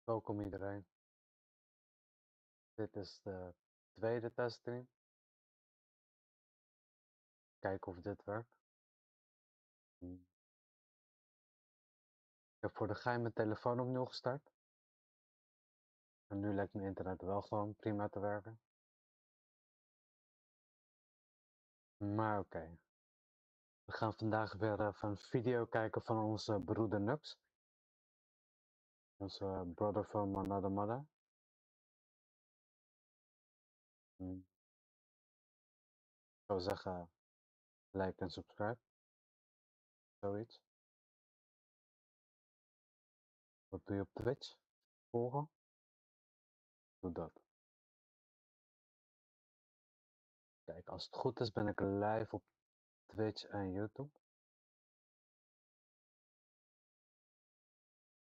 Welkom iedereen. Dit is de tweede teststream. Kijken of dit werkt. Ik heb voor de gein mijn telefoon opnieuw gestart. En nu lijkt mijn internet wel gewoon prima te werken. Maar oké. We gaan vandaag weer even een video kijken van onze broeder NUwsNL. Onze brother from another mother. Ik zou zeggen, like en subscribe. Zoiets. Wat doe je op Twitch? Volgen? Doe dat. Kijk, als het goed is ben ik live op Twitch en YouTube.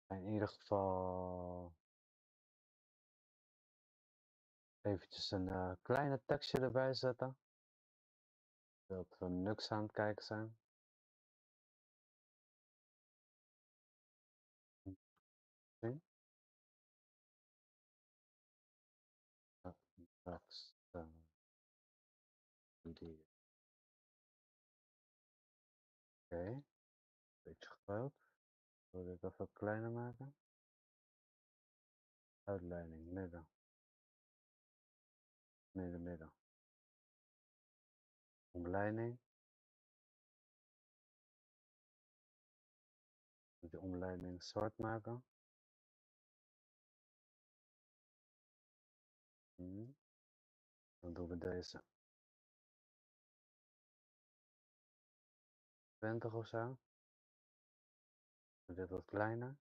In ieder geval eventjes een kleine tekstje erbij zetten. Dat we NUwsNL aan het kijken zijn. Zien? Straks video. Oké, beetje groot. Wil ik dit even kleiner maken? Uitleiding, midden. Midden. Omleiding. De omleiding zwart maken. Dan doen we deze 20 of zo. Dit wat kleiner.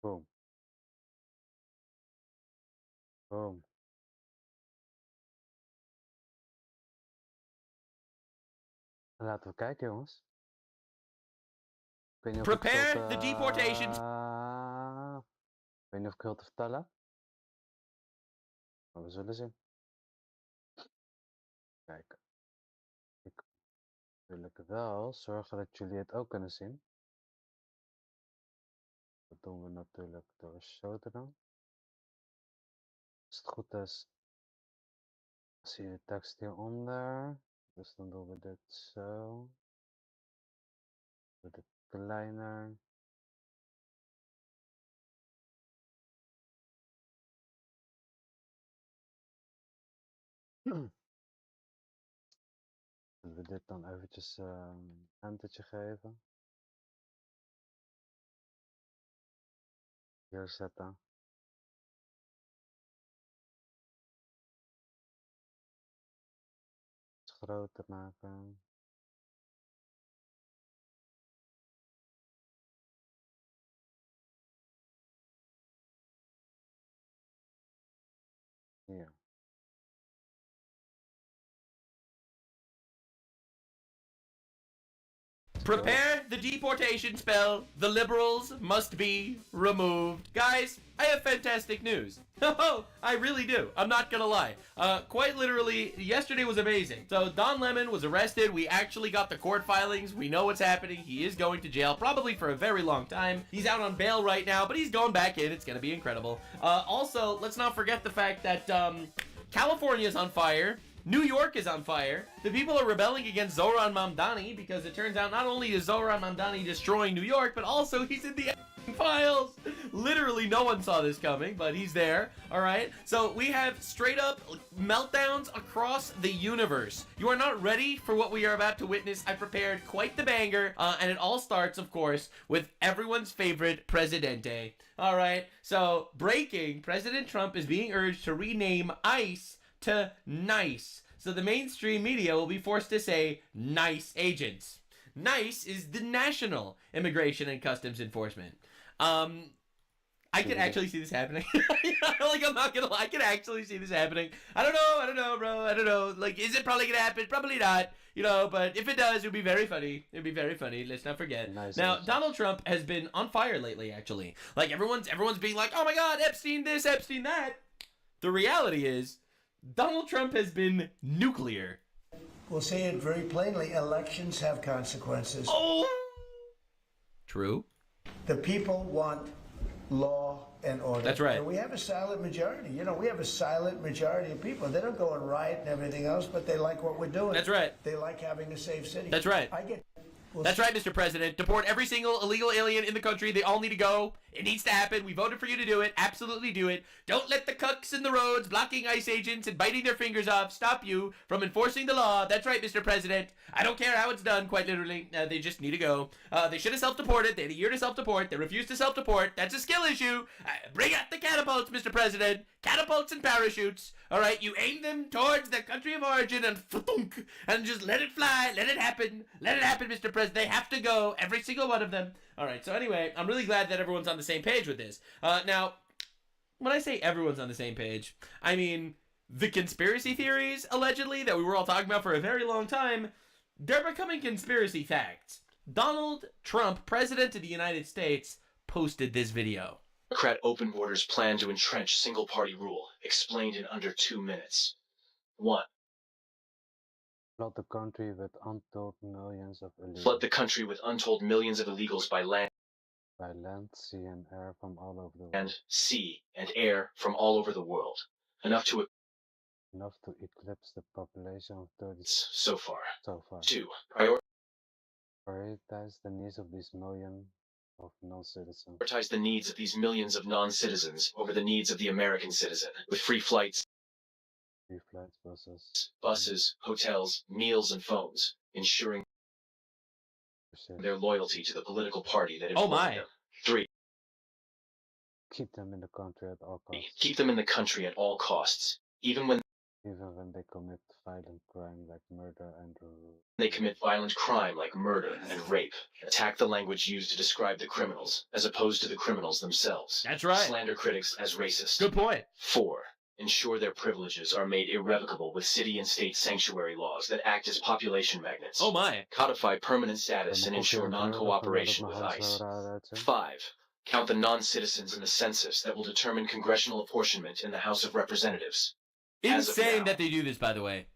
Boom. Boom. Laten we kijken, jongens. Ik weet niet of Prepare the deportations. Ik weet niet of ik wil te vertellen. Maar we zullen zien. Kijk. Ik wil wel zorgen dat jullie het ook kunnen zien. Dat doen we natuurlijk door zo te doen. Als het goed is, zie je de tekst hieronder. Dus dan doen we dit zo. Doe dit kleiner. Zullen we dit dan eventjes een entertje geven. Hier zetten. Iets groter maken. Hier. Prepare the deportation spell. The liberals must be removed. Guys, I have fantastic news. Oh, I really do. I'm not gonna lie. Quite literally, yesterday was amazing. So Don Lemon was arrested. We actually got the court filings. We know what's happening. He is going to jail, probably for a very long time. He's out on bail right now, but he's going back in. It's gonna be incredible. Also, let's not forget the fact that California is on fire. New York is on fire. The people are rebelling against Zohran Mamdani because it turns out not only is Zohran Mamdani destroying New York, but also he's in the files. Literally no one saw this coming, but he's there. Alright, so we have straight up meltdowns across the universe. You are not ready for what we are about to witness. I prepared quite the banger, and it all starts, of course, with everyone's favorite Presidente. Alright, so breaking, President Trump is being urged to rename ICE to NICE. So the mainstream media will be forced to say NICE agents. NICE is the National Immigration and Customs Enforcement. I can actually see this happening. Like, I'm not gonna lie, I can actually see this happening. I don't know, bro. I don't know. Like, is it probably gonna happen? Probably not. You know, but if it does, it would be very funny. It would be very funny. Let's not forget. Nice. Now, Donald Trump has been on fire lately, actually. Like, everyone's being like, oh my god, Epstein this, Epstein that. The reality is, Donald Trump has been nuclear. We'll say it very plainly, elections have consequences. Oh! True. The people want law and order. That's right. And we have a silent majority. You know, we have a silent majority of people. They don't go and riot and everything else, but they like what we're doing. That's right. They like having a safe city. That's right. That's right, Mr. President. Deport every single illegal alien in the country. They all need to go. It needs to happen. We voted for you to do it. Absolutely do it. Don't let the cucks in the roads blocking ICE agents and biting their fingers off stop you from enforcing the law. That's right, Mr. President. I don't care how it's done, quite literally. They just need to go. They should have self-deported. They had a year to self-deport. They refused to self-deport. That's a skill issue. Bring out the catapults, Mr. President. Catapults and parachutes. All right, you aim them towards the country of origin and just let it fly. Let it happen. Let it happen, Mr. President. They have to go. Every single one of them. All right, so anyway, I'm really glad that everyone's on the same page with this. Now, when I say everyone's on the same page, I mean the conspiracy theories, allegedly, that we were all talking about for a very long time, they're becoming conspiracy facts. Donald Trump, President of the United States, posted this video. Democrat open borders plan to entrench single-party rule, explained in under 2 minutes. 1. Flood the country with untold millions of illegals. Flood the country with untold millions of illegals by land, Sea, and air from all over the world. and sea, and air from all over the world. Enough to eclipse the population of 30 so far. 2. Prioritize the needs of these millions of non-citizens. Prioritize the needs of these millions of non-citizens over the needs of the American citizen, with free flights, Free flights, buses, hotels, meals, and phones, ensuring their loyalty to the political party that Oh employed my. them. 3. Keep them in the country at all costs. Keep them in the country at all costs, even when They commit violent crime like murder and they commit violent crime like murder and rape. Attack the language used to describe the criminals, as opposed to the criminals themselves. That's right. Slander critics as racist. Good point. 4. Ensure their privileges are made irrevocable with city and state sanctuary laws that act as population magnets. Oh my. Codify permanent status and ensure non-cooperation with ICE. 5. Count the non-citizens in the census that will determine congressional apportionment in the House of Representatives. As of Insane now, that they do this, by the way.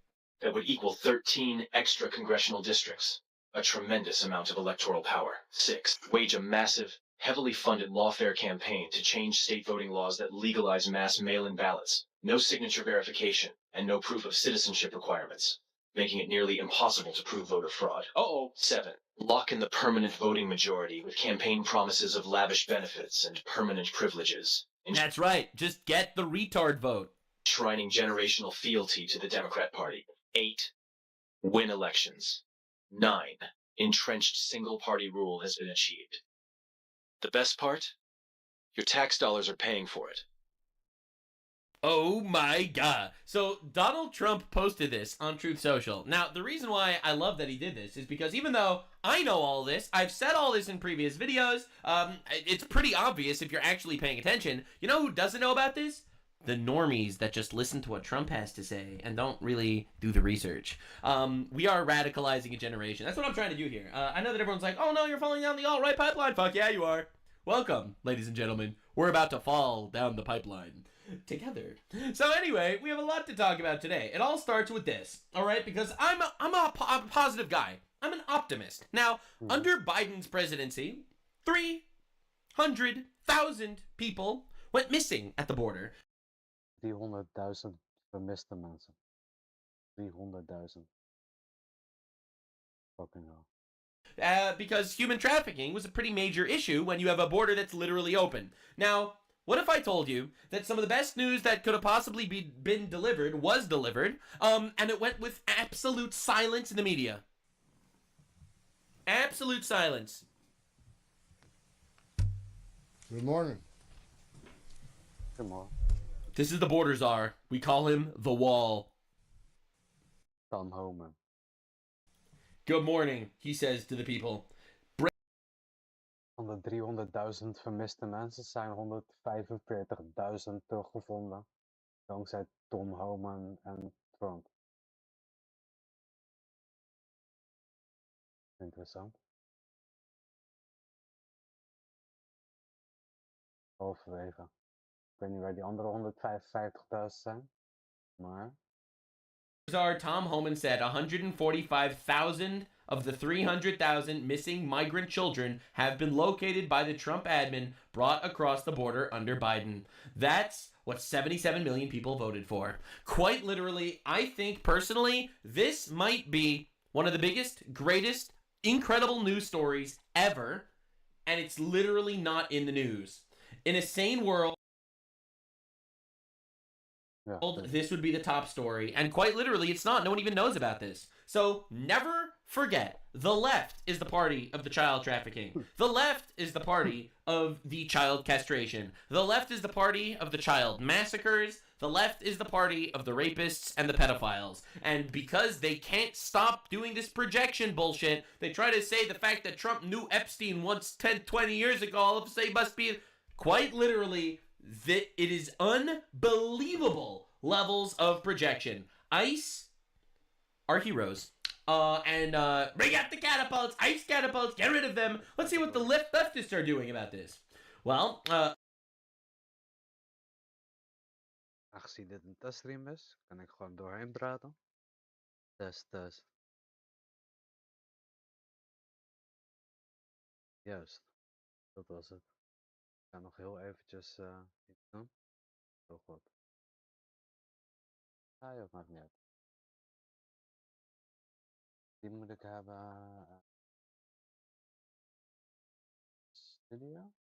that would equal 13 extra congressional districts. A tremendous amount of electoral power. 6. Wage a massive, heavily funded lawfare campaign to change state voting laws that legalize mass mail-in ballots, no signature verification, and no proof of citizenship requirements, making it nearly impossible to prove voter fraud. 7. Lock in the permanent voting majority with campaign promises of lavish benefits and permanent privileges, That's right. Just get the retard vote. enshrining generational fealty to the Democrat Party. 8. Win elections. 9. Entrenched single-party rule has been achieved. The best part? Your tax dollars are paying for it. Oh my god. So Donald Trump posted this on Truth Social. Now, the reason why I love that he did this is because even though I know all this, I've said all this in previous videos, it's pretty obvious if you're actually paying attention. You know who doesn't know about this? The normies that just listen to what Trump has to say and don't really do the research. We are radicalizing a generation. That's what I'm trying to do here. I know that everyone's like, oh no, you're falling down the alt-right pipeline. Fuck yeah, you are. Welcome, ladies and gentlemen. We're about to fall down the pipeline together. So anyway, we have a lot to talk about today. It all starts with this, all right? Because I'm a positive guy. I'm an optimist. Now, under Biden's presidency, 300,000 people went missing at the border. 300,000 vermiste mensen. 300,000. Fucking hell. Because human trafficking was a pretty major issue when you have a border that's literally open. Now, what if I told you that some of the best news that could have possibly been delivered was delivered, and it went with absolute silence in the media? Absolute silence. Good morning. Come on. This is the border czar. We call him the Wall. Tom Homan. Good morning, he says to the people. Van de 300.000 vermiste mensen zijn 145.000 teruggevonden. Dankzij Tom Homan en Trump. Interessant. Halverwege. Ik weet niet waar die andere 155.000 zijn. Maar Tom Homan said 145,000 of the 300,000 missing migrant children have been located by the Trump admin brought across the border under Biden. That's what 77 million people voted for. Quite literally, I think personally, this might be one of the biggest, greatest, incredible news stories ever, and it's literally not in the news. In a sane world, this would be the top story, and quite literally, it's not. No one even knows about this. So never forget, the left is the party of the child trafficking. The left is the party of the child castration. The left is the party of the child massacres. The left is the party of the rapists and the pedophiles. And because they can't stop doing this projection bullshit, they try to say the fact that Trump knew Epstein once 10, 20 years ago, all of a sudden must be quite literally that it is unbelievable levels of projection. ICE are heroes. Bring out the catapults, ICE catapults, get rid of them. Let's see what the leftists are doing about this. Well, Aangezien dit een teststream is, kan ik gewoon doorheen praten. Test. Juist, dat was het. Ik ga nog heel eventjes iets doen. Heel goed. Ah ja, maakt niet uit. Die moet ik hebben. Studio?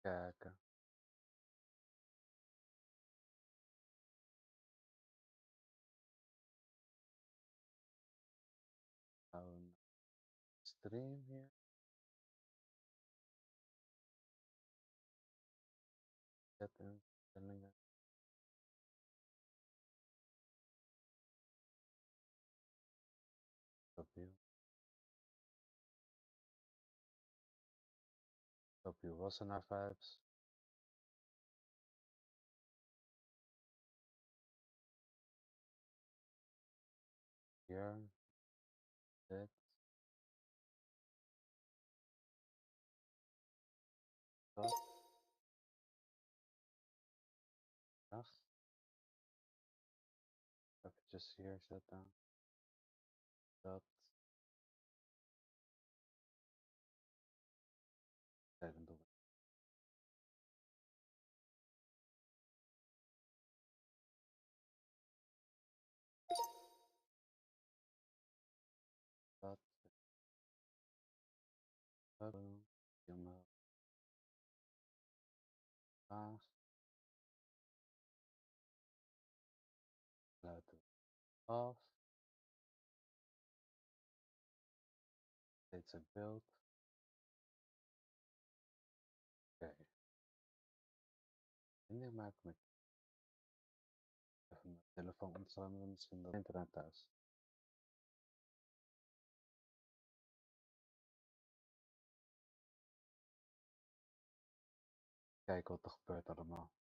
Kijken. Stream hier. Instellingen. Stabiel. Stabiel was er naar vibes. Hier. Dit. Dat. Dag. Eventjes hier zetten. Dat. Kijk, dan doen we. Dat. Dat doen. Jongen. Laag. Sluiten. Af. Steeds een beeld. Oké. Wanneer maak ik even mijn telefoon ontstaan, misschien dat internet thuis. Kijken wat er gebeurt allemaal.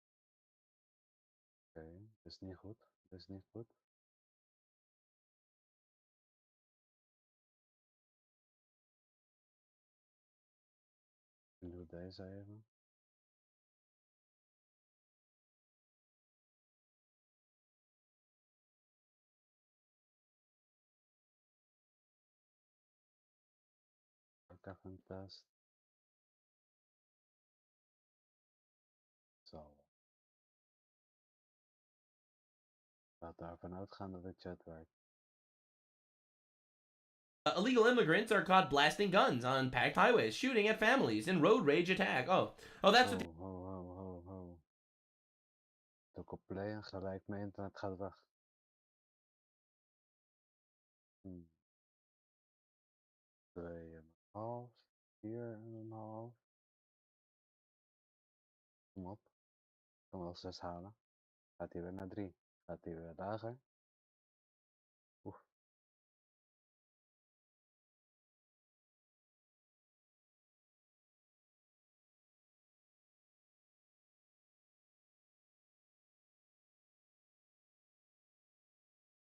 Oké, dit is niet goed. Dit is niet goed. Ik doe deze even. Ook even een test. Zo. Laten we ervan uitgaan dat de chat werkt. Illegal immigrants are caught blasting guns on packed highways, shooting at families in road rage attack. Oh, that's what. Ho. Druk op play en gelijk mijn internet gaat weg. 2,5, 4,5. Kom op. Ik kan wel 6 halen. Gaat hij weer naar 3. Gaat hij weer lager. Oef.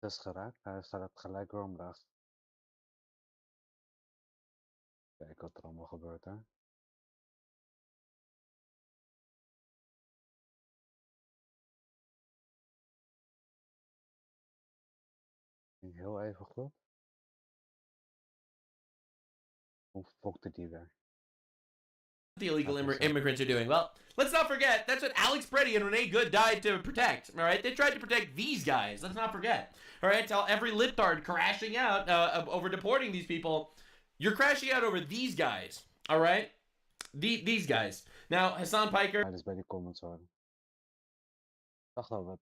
is geraakt. Hij gaat het gelijk weer omlaag. Kijk wat er allemaal gebeurt, hè. Ging heel even goed. Hoe fokte die weer? The illegal immigrants are doing. Well, let's not forget, that's what Alex Preddy and Renee Good died to protect, all right? They tried to protect these guys. Let's not forget, all right? Tell every libtard crashing out over deporting these people, you're crashing out over these guys, all right? These guys. Now, Hassan Piker... Ja, dus bij die comments horen. Wacht al, wat?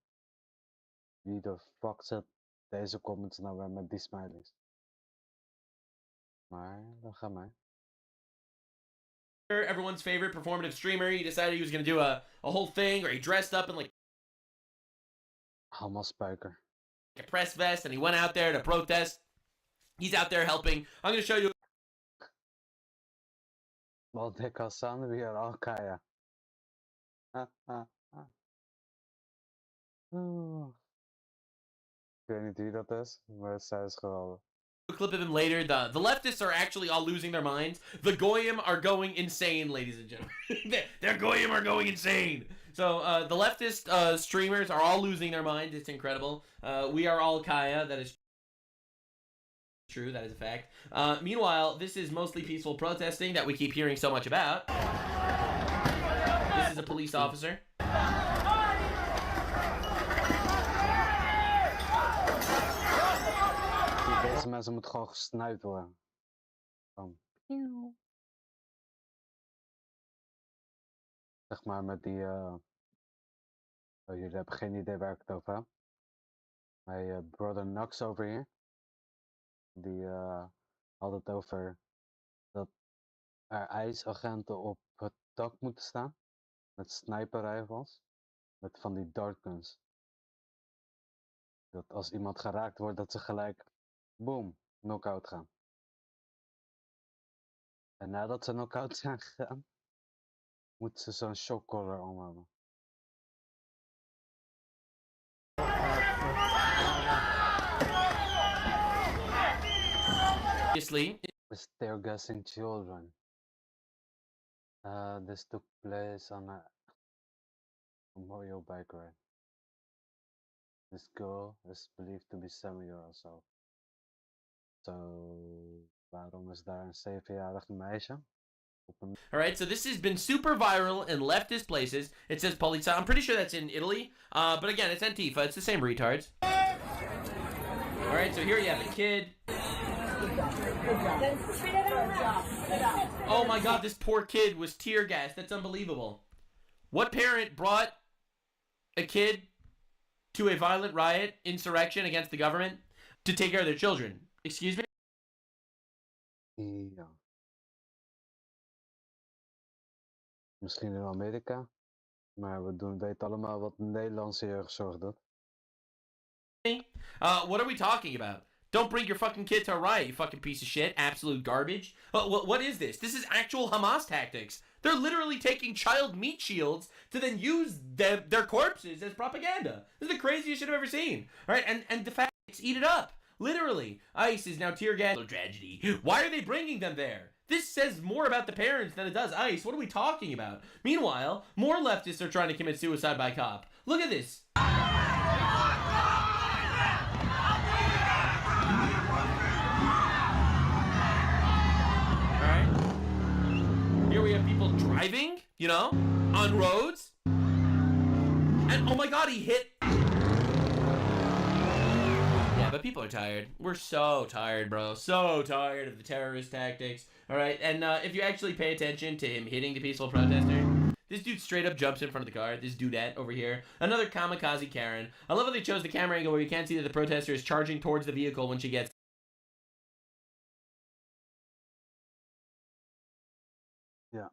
Wie de fuck zet deze comments nou weer met die smileys? Maar, dat gaat mij. Everyone's favorite performative streamer, he decided he was going to do a whole thing, or he dressed up in like Allemaal spuiker. a press vest, and he went out there to protest. He's out there helping. I'm going to show you. Wat dik Hassan weer Al-Qaeda. Ik weet niet wie dat is, maar het is geweldig. A clip of him later. The leftists are actually all losing their minds. The Goyim are going insane, ladies and gentlemen. Their Goyim are going insane. So the leftist streamers are all losing their minds. It's incredible. We are all Kaya. That is true. That is a fact. Meanwhile, this is mostly peaceful protesting that we keep hearing so much about. This is a police officer. Deze mensen moeten gewoon gesnuit worden. Zeg maar met die... Oh, jullie hebben geen idee waar ik het over heb. Mijn brother Nux over hier. Die had het over dat er ijsagenten op het dak moeten staan. Met sniperrijfels. Met van die dartguns. Dat als iemand geraakt wordt, dat ze gelijk... Boom, knock-out gaan. En nadat ze knock-out zijn gegaan, moeten ze zo'n shock collar om hebben. Obviously. Is tear gassing children. This took place on a memorial bike ride. This girl is believed to be 7 years old. So, waarom is daar een 7-jarig meisje? Alright, so this has been super viral in leftist places. It says Polizia. I'm pretty sure that's in Italy. But again, it's Antifa. It's the same retards. Alright, so here you have a kid. Oh my god, this poor kid was tear gassed. That's unbelievable. What parent brought a kid to a violent riot, insurrection against the government to take care of their children? Excuse me? Ja. Misschien in Amerika. Maar we weten allemaal wat de Nederlandse jeugdzorg doet. What are we talking about? Don't bring your fucking kid to a riot, you fucking piece of shit. Absolute garbage. What is this? This is actual Hamas tactics. They're literally taking child meat shields to then use their corpses as propaganda. This is the craziest shit I've ever seen. All right, and the facts eat it up. Literally. ICE is now tear gas. Tragedy. Why are they bringing them there? This says more about the parents than it does ICE. What are we talking about? Meanwhile, more leftists are trying to commit suicide by cop. Look at this. Here we have people driving, you know, on roads. And oh my god, he hit. Yeah, but people are tired. We're so tired, bro. So tired of the terrorist tactics. All right, and if you actually pay attention to him hitting the peaceful protester, this dude straight up jumps in front of the car. This dudette over here. Another kamikaze Karen. I love how they chose the camera angle where you can't see that the protester is charging towards the vehicle when she gets. Ja.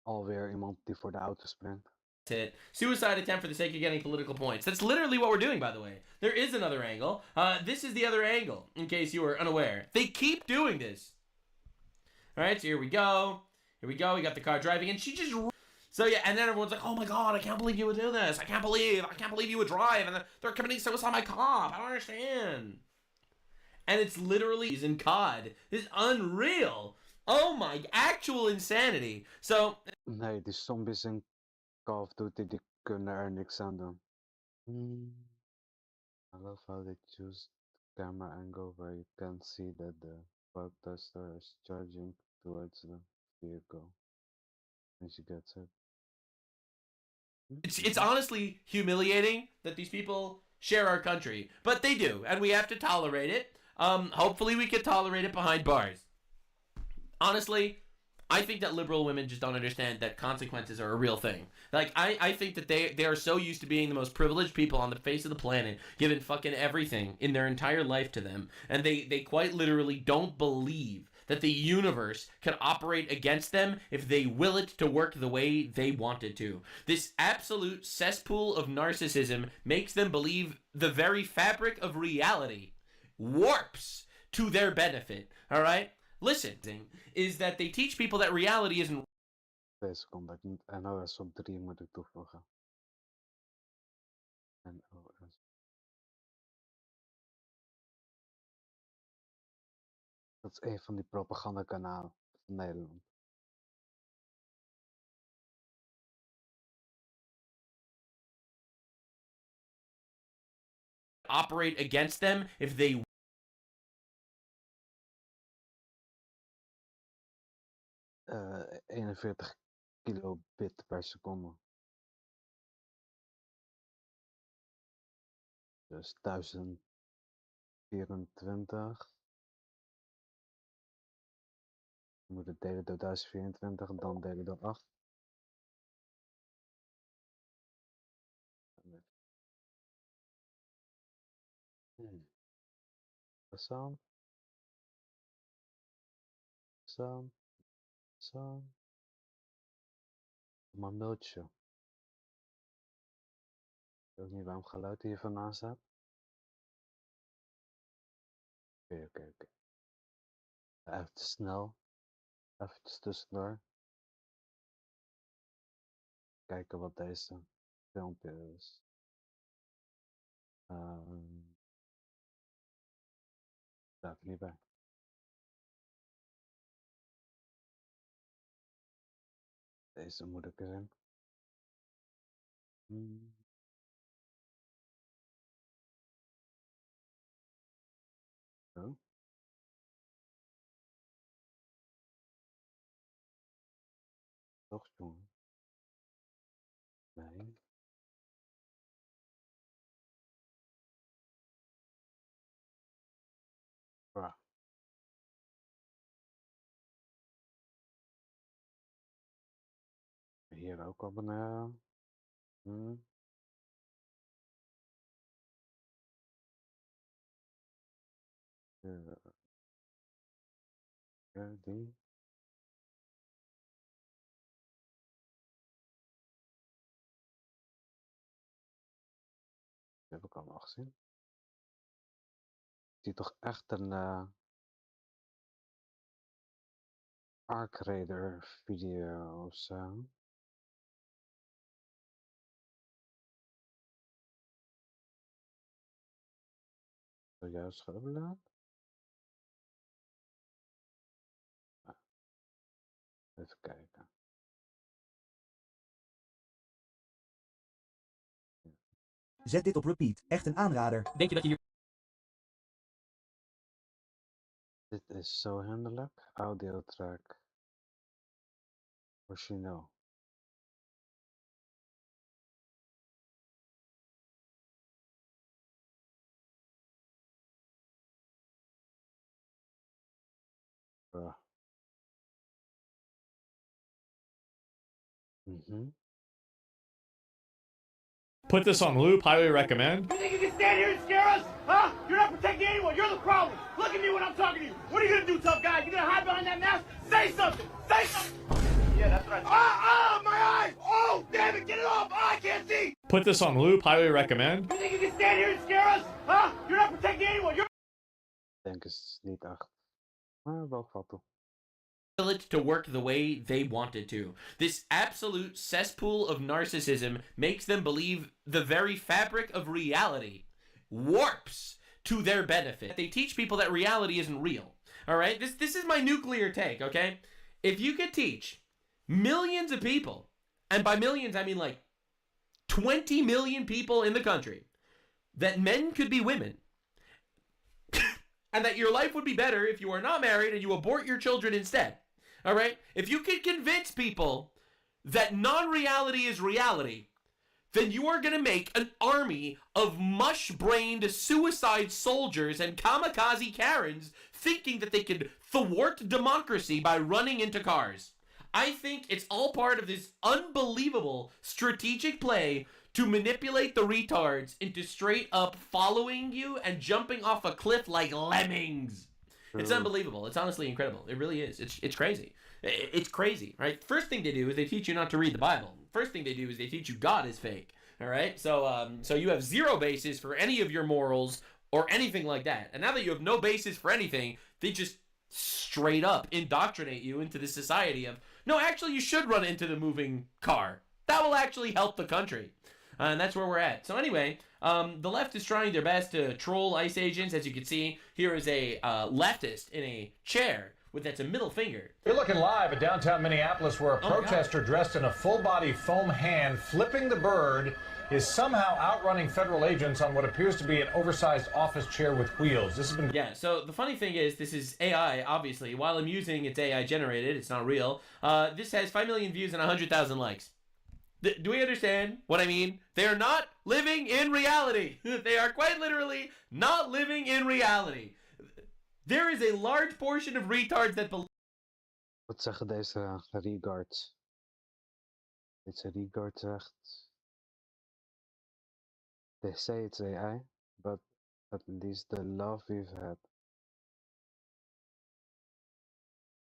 Alweer iemand die voor de auto springt. It. Suicide attempt for the sake of getting political points. That's literally what we're doing, by the way. There is another angle. This is the other angle, in case you were unaware. They keep doing this. All right, so here we go. Here we go. We got the car driving, and she just So yeah, and then everyone's like, "Oh my god, I can't believe you would do this! I can't believe you would drive, and they're committing suicide by cop. I don't understand." And it's literally in COD. This is unreal. Oh my, actual insanity. So Nee, die zombies in Call of Duty, die kunnen er niks aan doen. I love how they choose the camera angle where you can see that the protester is charging towards the vehicle. And she gets it. it's honestly humiliating that these people share our country, but they do, and we have to tolerate it. Hopefully we can tolerate it behind bars. Honestly, I think that liberal women just don't understand that consequences are a real thing. Like, I think that they are so used to being the most privileged people on the face of the planet, given fucking everything in their entire life to them, and they quite literally don't believe that the universe can operate against them if they will it to work the way they want it to. This absolute cesspool of narcissism makes them believe the very fabric of reality warps to their benefit, all right? Listen, is that they teach people that reality isn't... 2 seconden, ik moet NOS op 3 moet ik toevoegen. NOS. Dat is een van die propagandakanalen van Nederland. operate against them if they... 41 kilobit per seconde. Dus 1024. We moeten delen door 1024 en dan delen door 8. Zo. Zo. Zo. Maar mailtje. Ik weet ook niet waarom geluid hier vandaan staat. Oké. Even te snel. Even tussendoor. Kijken wat deze filmpje is. Staat er niet bij. Deze moet ik erin. Zo. Toch jongen. Nee. Bruh. Hier ook op een... Die. Die heb ik allemaal gezien. Ik zie toch echt een Arc Raider video of zo. Zojuist geüpload. Even kijken. Zet dit op repeat. Echt een aanrader. Denk je dat je hier... Dit is zo hinderlijk. Audio track. Origineel. Bruh. Put this on loop, highly recommend. You think you can stand here and scare us? Huh? You're not protecting anyone. You're the problem. Look at me when I'm talking to you. What are you gonna do, tough guy? You gonna hide behind that mask? Say something. Say something. Yeah, that's what I my eyes. Oh, damn it. Get it off. I can't see. Put this on loop, highly recommend. You think you can stand here and scare us? Huh? You're not protecting anyone. Ik denk is niet echt. Maar wel valt toe. it to work the way they want it to. This absolute cesspool of narcissism makes them believe the very fabric of reality warps to their benefit. They teach people that reality isn't real. All right? This is my nuclear take, okay? If you could teach millions of people, and by millions I mean like 20 million people in the country, that men could be women, and that your life would be better if you are not married and you abort your children instead. All right? If you could convince people that non-reality is reality, then you are going to make an army of mush-brained suicide soldiers and kamikaze Karens thinking that they could thwart democracy by running into cars. I think it's all part of this unbelievable strategic play to manipulate the retards into straight up following you and jumping off a cliff like lemmings. It's unbelievable. It's honestly incredible. It really is. It's crazy. It's crazy, right? First thing they do is they teach you not to read the Bible. First thing they do is they teach you God is fake. All right? So you have zero basis for any of your morals or anything like that. And now that you have no basis for anything, they just straight up indoctrinate you into this society of, no, actually you should run into the moving car. That will actually help the country. And that's where we're at. So anyway, the left is trying their best to troll ICE agents. As you can see, here is a leftist in a chair with that's a middle finger. You're looking live at downtown Minneapolis, where a protester dressed in a full-body foam hand flipping the bird is somehow outrunning federal agents on what appears to be an oversized office chair with wheels. This has been... Yeah, so the funny thing is, this is AI, obviously. While I'm using it's AI generated, it's not real. This has 5 million views and 100,000 likes. Do we understand what I mean? They are not living in reality. They are quite literally not living in reality. There is a large portion of retards that believe... Wat zeggen deze regards? Deze regard zegt... They say it's AI, but at least the love we've had.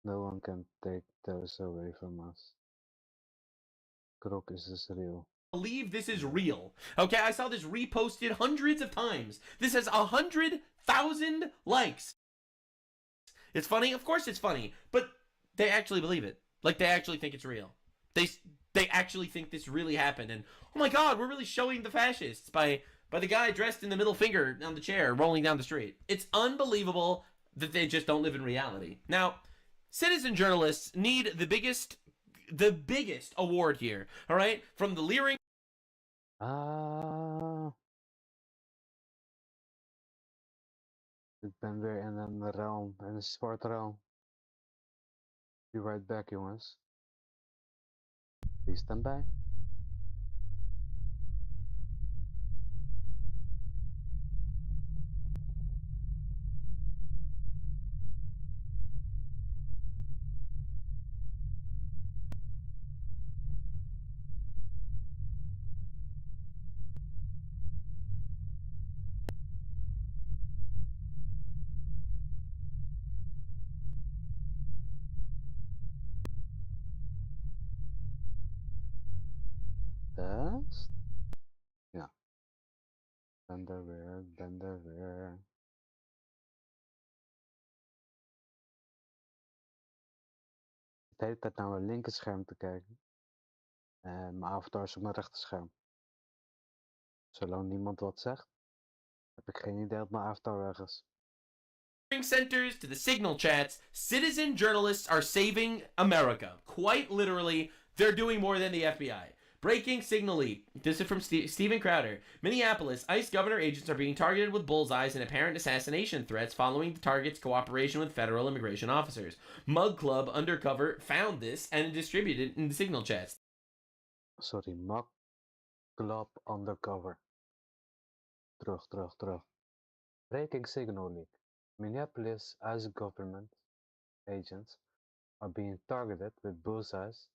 No one can take those away from us. Krok is this real? Believe this is real. Okay, I saw this reposted hundreds of times. This has 100,000 likes. It's funny? Of course it's funny. But they actually believe it. Like, they actually think it's real. They actually think this really happened. And, oh my god, we're really showing the fascists by the guy dressed in the middle finger on the chair rolling down the street. It's unbelievable that they just don't live in reality. Now, citizen journalists need the biggest award here. All right? From the leering... Ik ben weer in een realm, in een sportrealm. Be right back, jongens. Please stand by. Test? Ja. Ben er weer. De hele tijd naar mijn linkerscherm te kijken. En mijn avatar is op mijn rechterscherm. Zolang niemand wat zegt, heb ik geen idee dat mijn avatar weg is. Centers to the signal chats, citizen journalists are saving America. Quite literally, they're doing more than the FBI. Breaking signal leak. This is from Steven Crowder. Minneapolis, ICE governor agents are being targeted with bullseyes and apparent assassination threats following the target's cooperation with federal immigration officers. Mug Club Undercover found this and distributed it in the signal chats. Sorry, Mug Club Undercover. Terug. Breaking signal leak. Minneapolis ICE government agents are being targeted with bullseyes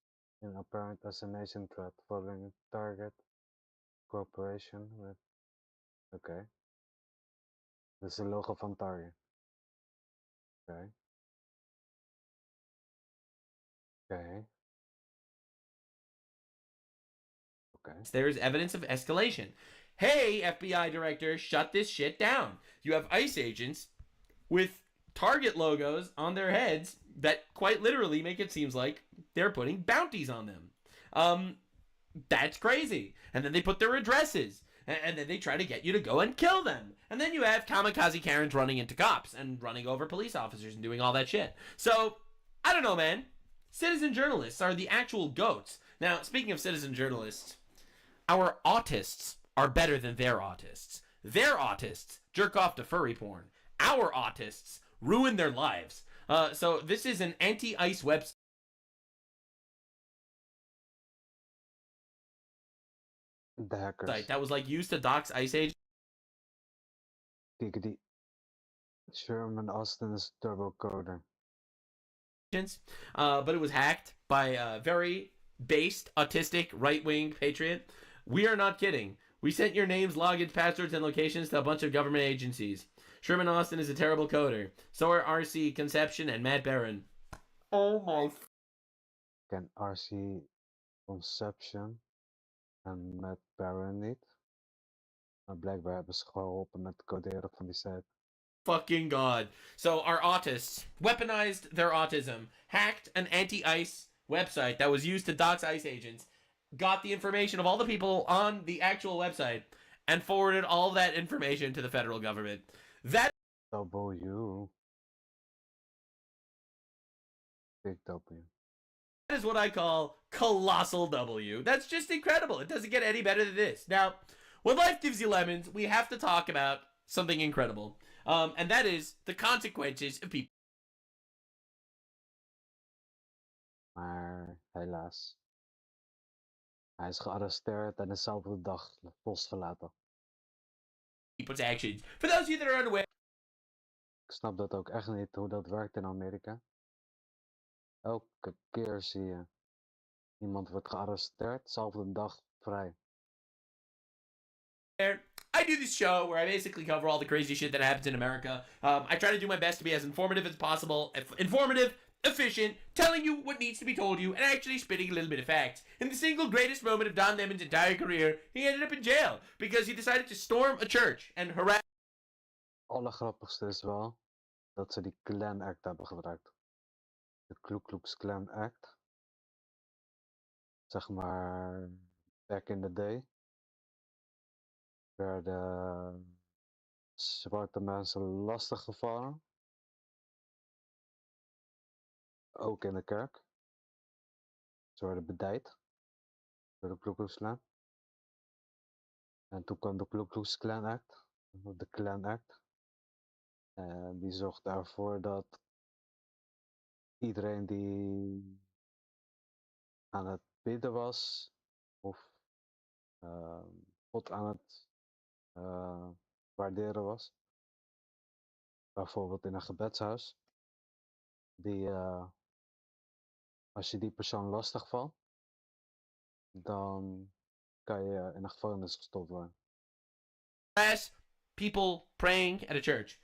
in apparent assassination threat following target cooperation with... Oké. Dit is de logo van Target. Oké. There is evidence of escalation. Hey, FBI director, shut this shit down. You have ICE agents with Target logos on their heads that quite literally make it seem like they're putting bounties on them. That's crazy. And then they put their addresses. And then they try to get you to go and kill them. And then you have kamikaze Karens running into cops and running over police officers and doing all that shit. So, I don't know, man. Citizen journalists are the actual goats. Now, speaking of citizen journalists, our autists are better than their autists. Their autists jerk off to furry porn. Our autists ruin their lives. So this is an anti-ICE website The hackers. that was like used to dox ICE agents. Kijk, die Sherman Austin is turbo coder. But it was hacked by a very based, autistic, right-wing patriot. We are not kidding. We sent your names, logins, passwords, and locations to a bunch of government agencies. Sherman Austin is a terrible coder. So are RC Conception and Matt Barron. Oh my... Ken RC Conception en Matt Barron niet. Maar blijkbaar hebben ze geholpen met het coderen van die site. Fucking god. So our autists weaponized their autism, hacked an anti-ICE website that was used to dox ICE agents, got the information of all the people on the actual website, and forwarded all that information to the federal government. That W. Big W. is what I call colossal W. That's just incredible. It doesn't get any better than this. Now, when life gives you lemons, we have to talk about something incredible. And that is the consequences of people. Maar helaas. Hij is gearresteerd en dezelfde dag losgelaten. People's actions. For those of you that are unaware, Ik snap dat ook echt niet hoe dat werkt in Amerika. Elke keer zie je iemand wordt gearresteerd, dezelfde dag vrij. I do this show where I basically cover all the crazy shit that happens in America. I try to do my best to be as informative as possible. Informative, efficient, telling you what needs to be told you, and actually spitting a little bit of facts. In the single greatest moment of Don Lemon's entire career, he ended up in jail because he decided to storm a church and harass... Allergrappigste is wel dat ze die Klan Act hebben gebruikt. De Ku Klux Klan Act. Zeg maar, back in the day werden zwarte mensen lastiggevallen. Ook in de kerk. Ze werden bedijd door de Ku Klux Klan. En toen kwam de Ku Klux Klan Act, de Klan Act. En die zorgt ervoor dat iedereen die aan het bidden was, of God aan het waarderen was, bijvoorbeeld in een gebedshuis, die, als je die persoon lastig valt, dan kan je in de gevangenis gestopt worden. People praying at a church.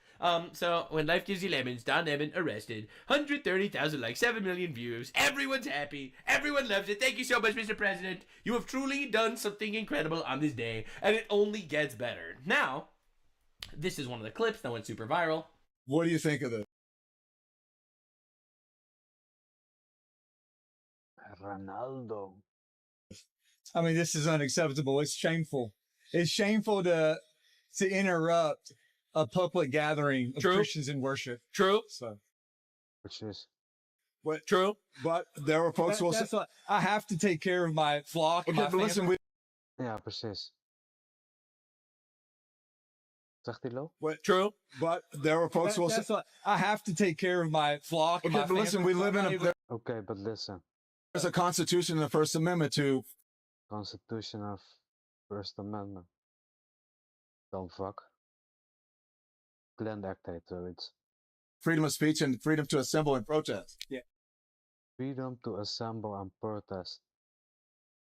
So when life gives you lemons, Don Lemon arrested, 130,000 likes, 7 million views. Everyone's happy. Everyone loves it. Thank you so much, Mr. President. You have truly done something incredible on this day, and it only gets better. Now, this is one of the clips that went super viral. What do you think of this? Ronaldo. I mean, this is unacceptable. It's shameful. It's shameful to interrupt a public gathering of True. Christians in worship. True. So, Precies. what? True. But there are folks who will say, I have to take care of my flock. Okay, my but family. listen, Ja, precies. Zegt hij Lo? what? True. But there are folks who will say, I have to take care of my flock. Okay, my but listen, family, we live in my a neighbor. Okay, but listen. there's a constitution in the First Amendment to Constitution of First Amendment. Dan fuck. Klan Act heet zoiets. freedom of speech and freedom to assemble and protest. Freedom to assemble and protest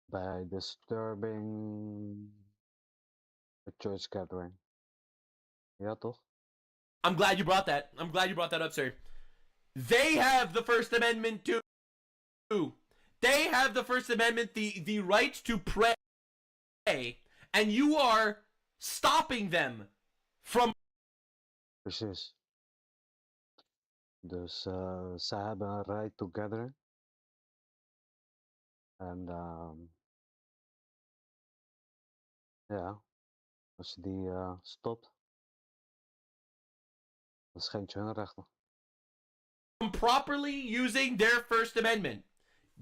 by disturbing a church gathering. Ja, toch? I'm glad you brought that. I'm glad you brought that up, sir. They have the First Amendment too. They have the First Amendment, the right to pray, and you are stopping them from... Precies. Dus ze hebben een ride together. En ja, als je die stopt, dan schendt je hun rechten. Properly using their First Amendment.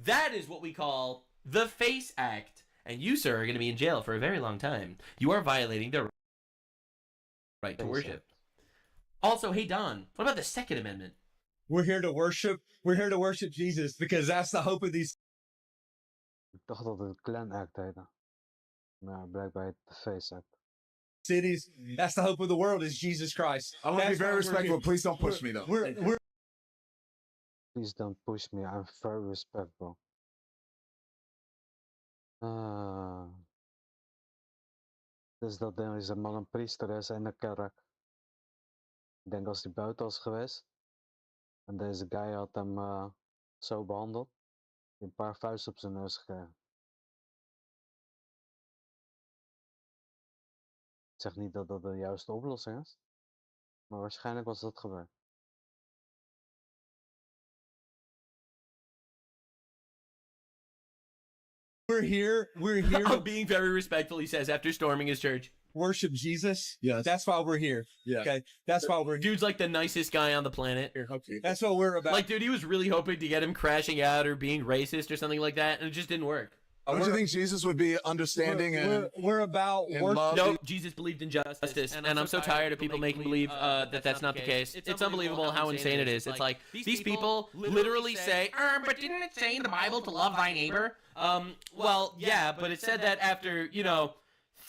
That is what we call the FACE Act. And you, sir, are going to be in jail for a very long time. You are violating the right to worship. Also, hey, Don, what about the Second Amendment? We're here to worship. We're here to worship Jesus because that's the hope of these Ik dacht dat het Clan Act heette. Maar blijkbaar heet het de Face Act. cities. That's the hope of the world is Jesus Christ. I want to be That's very why we're respectful. here. Please don't push me, though. We're Please don't push me, I'm very respectful. Dus dat deze man een priester is in de kerk. Ik denk als hij buiten was geweest. En deze guy had hem zo behandeld. Een paar vuisten op zijn neus gekregen. Ik zeg niet dat dat de juiste oplossing is. Maar waarschijnlijk was dat gebeurd. here. We're here I'm to being very respectful, he says, after storming his church. worship Jesus. Yes. That's why we're here. Yeah. Okay. That's why we're here. Dude's like the nicest guy on the planet. Okay. That's what we're about. Like, dude, he was really hoping to get him crashing out or being racist or something like that, and it just didn't work. Don't you think Jesus would be understanding and we're about and worship. love? Nope, Jesus believed in justice, and I'm so tired of people making believe that that's not the case. It's unbelievable how insane it is. It's like, these people literally say, but didn't it say in the Bible to love thy neighbor? Well, yeah, but it said that after, you know,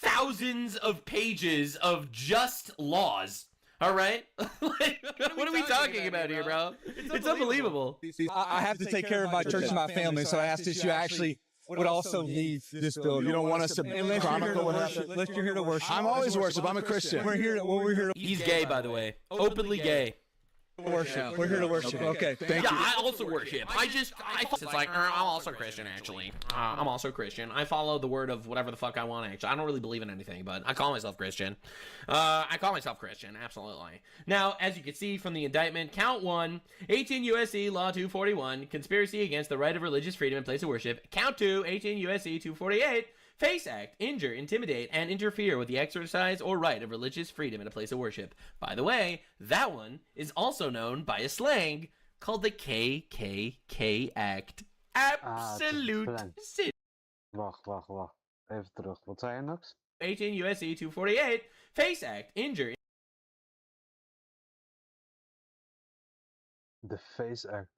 thousands of pages of just laws. All right? Like, what are we talking about here, bro? It's unbelievable. I have to take care of my church and my family, so I ask that you actually would also leave this building. You don't want us to Unless you're here to chronicle what worship. happened? Unless you're here to worship. I'm always worship. I'm a Christian. We're here to He's gay, by the way. Openly gay. worship. We're here to worship. Okay. Thank Yeah, you. I also worship. It's like, I'm also Christian, actually. I'm also Christian. I follow the word of whatever the fuck I want, actually. I don't really believe in anything, but I call myself Christian. Absolutely. Now, as you can see from the indictment, count 1, 18 U.S.C. Law 241, conspiracy against the right of religious freedom in place of worship. Count 2, 18 U.S.C. 248, FACE Act, injure, intimidate, and interfere with the exercise or right of religious freedom in a place of worship. By the way, that one is also known by a slang called the KKK Act. Absolute sin. Wacht. Even terug. Wat zei je, Nux? 18 U.S.C. 248, FACE Act, injure. De Face Act.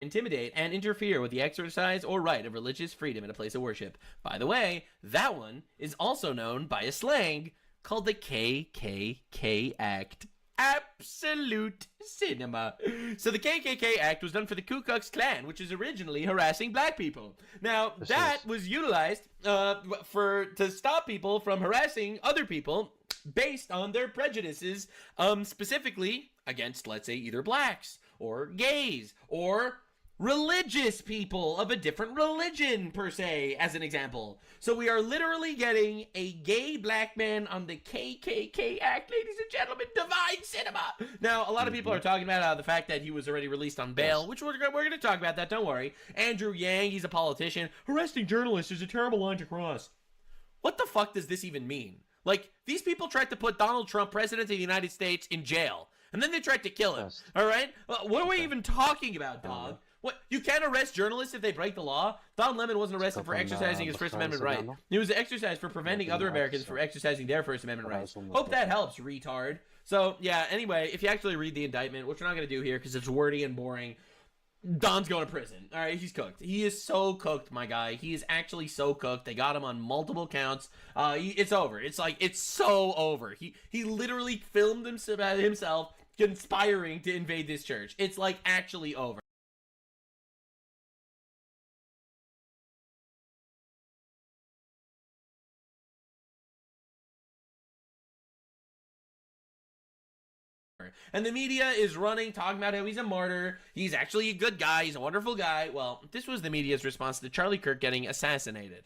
Intimidate and interfere with the exercise or right of religious freedom in a place of worship. By the way, that one is also known by a slang called the KKK Act. Absolute cinema. So the KKK Act was done for the Ku Klux Klan, which is originally harassing black people. Now, that was utilized to stop people from harassing other people based on their prejudices, specifically against, let's say, either blacks or gays or religious people of a different religion, per se, as an example. So we are literally getting a gay black man on the KKK Act, ladies and gentlemen, divine cinema. Now, a lot of people are talking about the fact that he was already released on bail, which we're going to talk about that, don't worry. Andrew Yang, he's a politician. Arresting journalists is a terrible line to cross. What the fuck does this even mean? Like, these people tried to put Donald Trump, president of the United States, in jail. And then they tried to kill him, all right? What are we even talking about, dog? What? You can't arrest journalists if they break the law? Don Lemon wasn't arrested for exercising his First Amendment right. It was exercised for preventing other Americans from exercising their First Amendment rights. Hope that helps, retard. So, yeah, anyway, if you actually read the indictment, which we're not going to do here because it's wordy and boring, Don's going to prison. All right, he's cooked. He is so cooked, my guy. He is actually so cooked. They got him on multiple counts. It's over. It's like, it's so over. He literally filmed himself conspiring to invade this church. It's like actually over. And the media is running, talking about how he's a martyr. He's actually a good guy. He's a wonderful guy. Well, this was the media's response to Charlie Kirk getting assassinated.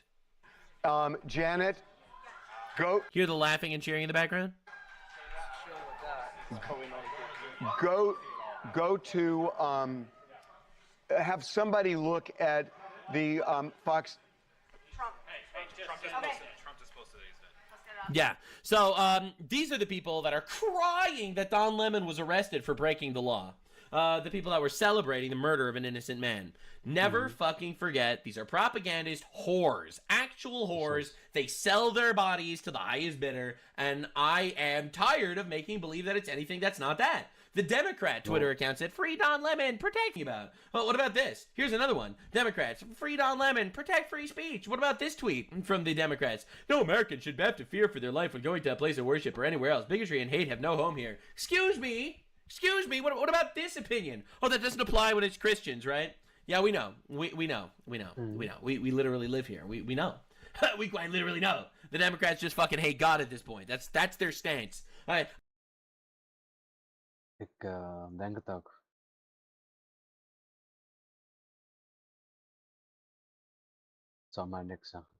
Janet, go. Hear the laughing and cheering in the background? go to have somebody look at the Fox. Yeah. So these are the people that are crying that Don Lemon was arrested for breaking the law. The people that were celebrating the murder of an innocent man. Never fucking forget, these are propagandist whores. Actual whores. They sell their bodies to the highest bidder, and I am tired of making believe that it's anything that's not that. The Democrat Twitter account said, "Free Don Lemon, protect me about." Well, what about this? Here's another one. Democrats, "Free Don Lemon, protect free speech." What about this tweet from the Democrats? "No American should have to fear for their life when going to a place of worship or anywhere else. Bigotry and hate have no home here." Excuse me? Excuse me? What about this opinion? Oh, that doesn't apply when it's Christians, right? Yeah, we know. We know. We know. We know. We literally live here. We know. We quite literally know. The Democrats just fucking hate God at this point. That's their stance. All right. Ik denk het ook. Zal maar niks zeggen.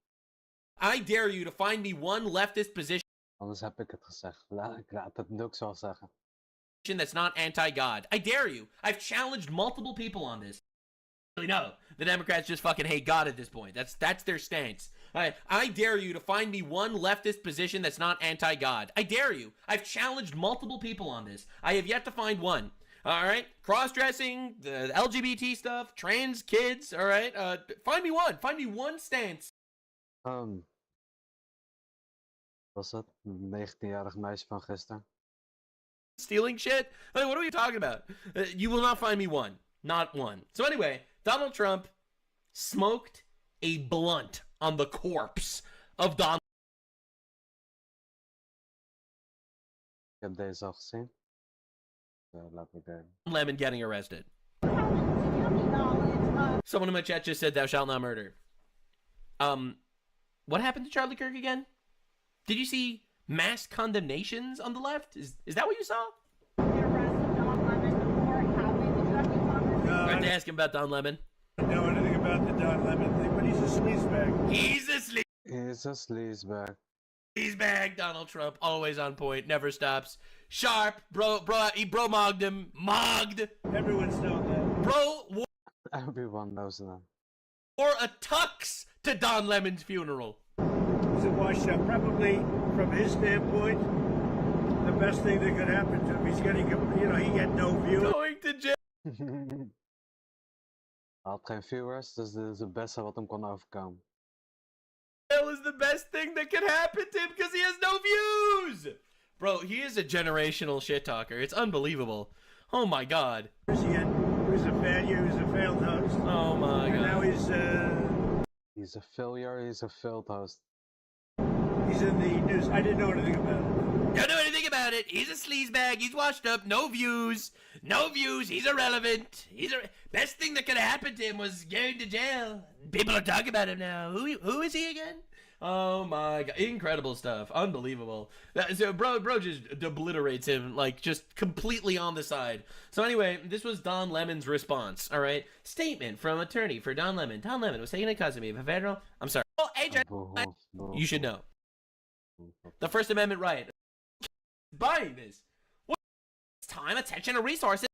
I dare you to find me one leftist position. Anders heb ik het gezegd. Ik laat het nu ook zo zeggen. That's not anti-God. I dare you. I've challenged multiple people on this. No, the Democrats just fucking hate God at this point. That's their stance. All right, I dare you to find me one leftist position that's not anti-God. I dare you. I've challenged multiple people on this. I have yet to find one. All right, cross-dressing, the LGBT stuff, trans kids. All right, find me one. Find me one stance. Was het? Een 19-jarig meisje van gisteren. Stealing shit? Like, what are we talking about? You will not find me one. Not one. So anyway, Donald Trump smoked a blunt on the corpse of Donald. Ik heb deze al gezien. Laat me kijken. Lemon getting arrested. Someone in my chat just said, "Thou shalt not murder." What happened to Charlie Kirk again? Did you see mass condemnations on the left? Is that what you saw? Right to ask him about Don Lemon. I don't know anything about the Don Lemon thing, but he's a sleazebag. He's a sleazebag. Sleazebag. Donald Trump, always on point, never stops. Sharp, he mogged him. Mogged. Everyone's known that. Bro Everyone knows that. wore a tux to Don Lemon's funeral. He's a washed-up. Probably, from his standpoint, the best thing that could happen to him. He's getting, he had no view. Going to jail. Hij had geen viewers, dus dit is het beste wat hem kon overkomen. Jail is the best thing that could happen to him because he has no views. Bro, he is a generational shit talker. It's unbelievable. Oh my god. He was a failure. He was a failed host. Oh my god. And now he's a failure. He's a failed host. He's in the news. I didn't know anything about it. Don't know anything about it. He's a sleazebag. He's washed up. No views. No views. He's irrelevant. Best thing that could have happened to him was going to jail. People are talking about him now. Who is he again? Oh my god. Incredible stuff. Unbelievable. So bro just obliterates him, like, just completely on the side. So anyway, this was Don Lemon's response, all right? Statement from attorney for Don Lemon. Don Lemon was taken in custody of a federal... I'm sorry. Oh, AJ, you should know. The First Amendment right. Buying this. What time, attention, and resources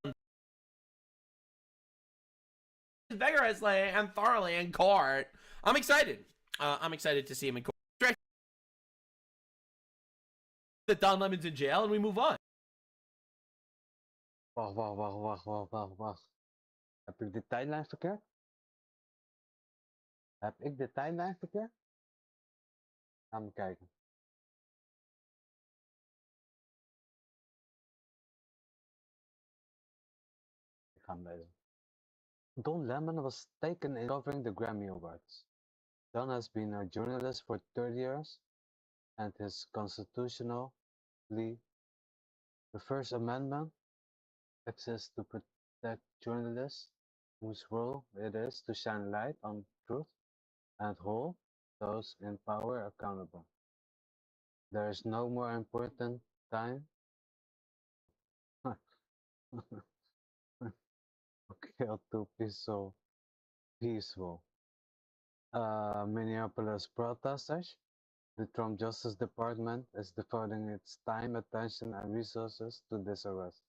vigorously and thoroughly in court. I'm excited. I'm excited to see him in court. That Don Lemon's in jail and we move on. Wacht. Heb ik de tijdlijn verkeerd? Heb ik de tijdlijn verkeerd? Laat me kijken. Ik ga hem lezen. Don Lemon was taken in covering the Grammy Awards. Don has been a journalist for 30 years and his constitutional plea, the First Amendment, exists to protect journalists whose role it is to shine light on truth and hold those in power accountable. There is no more important time kill two peaceful Minneapolis protesters. The Trump Justice Department is devoting its time, attention, and resources to this arrest.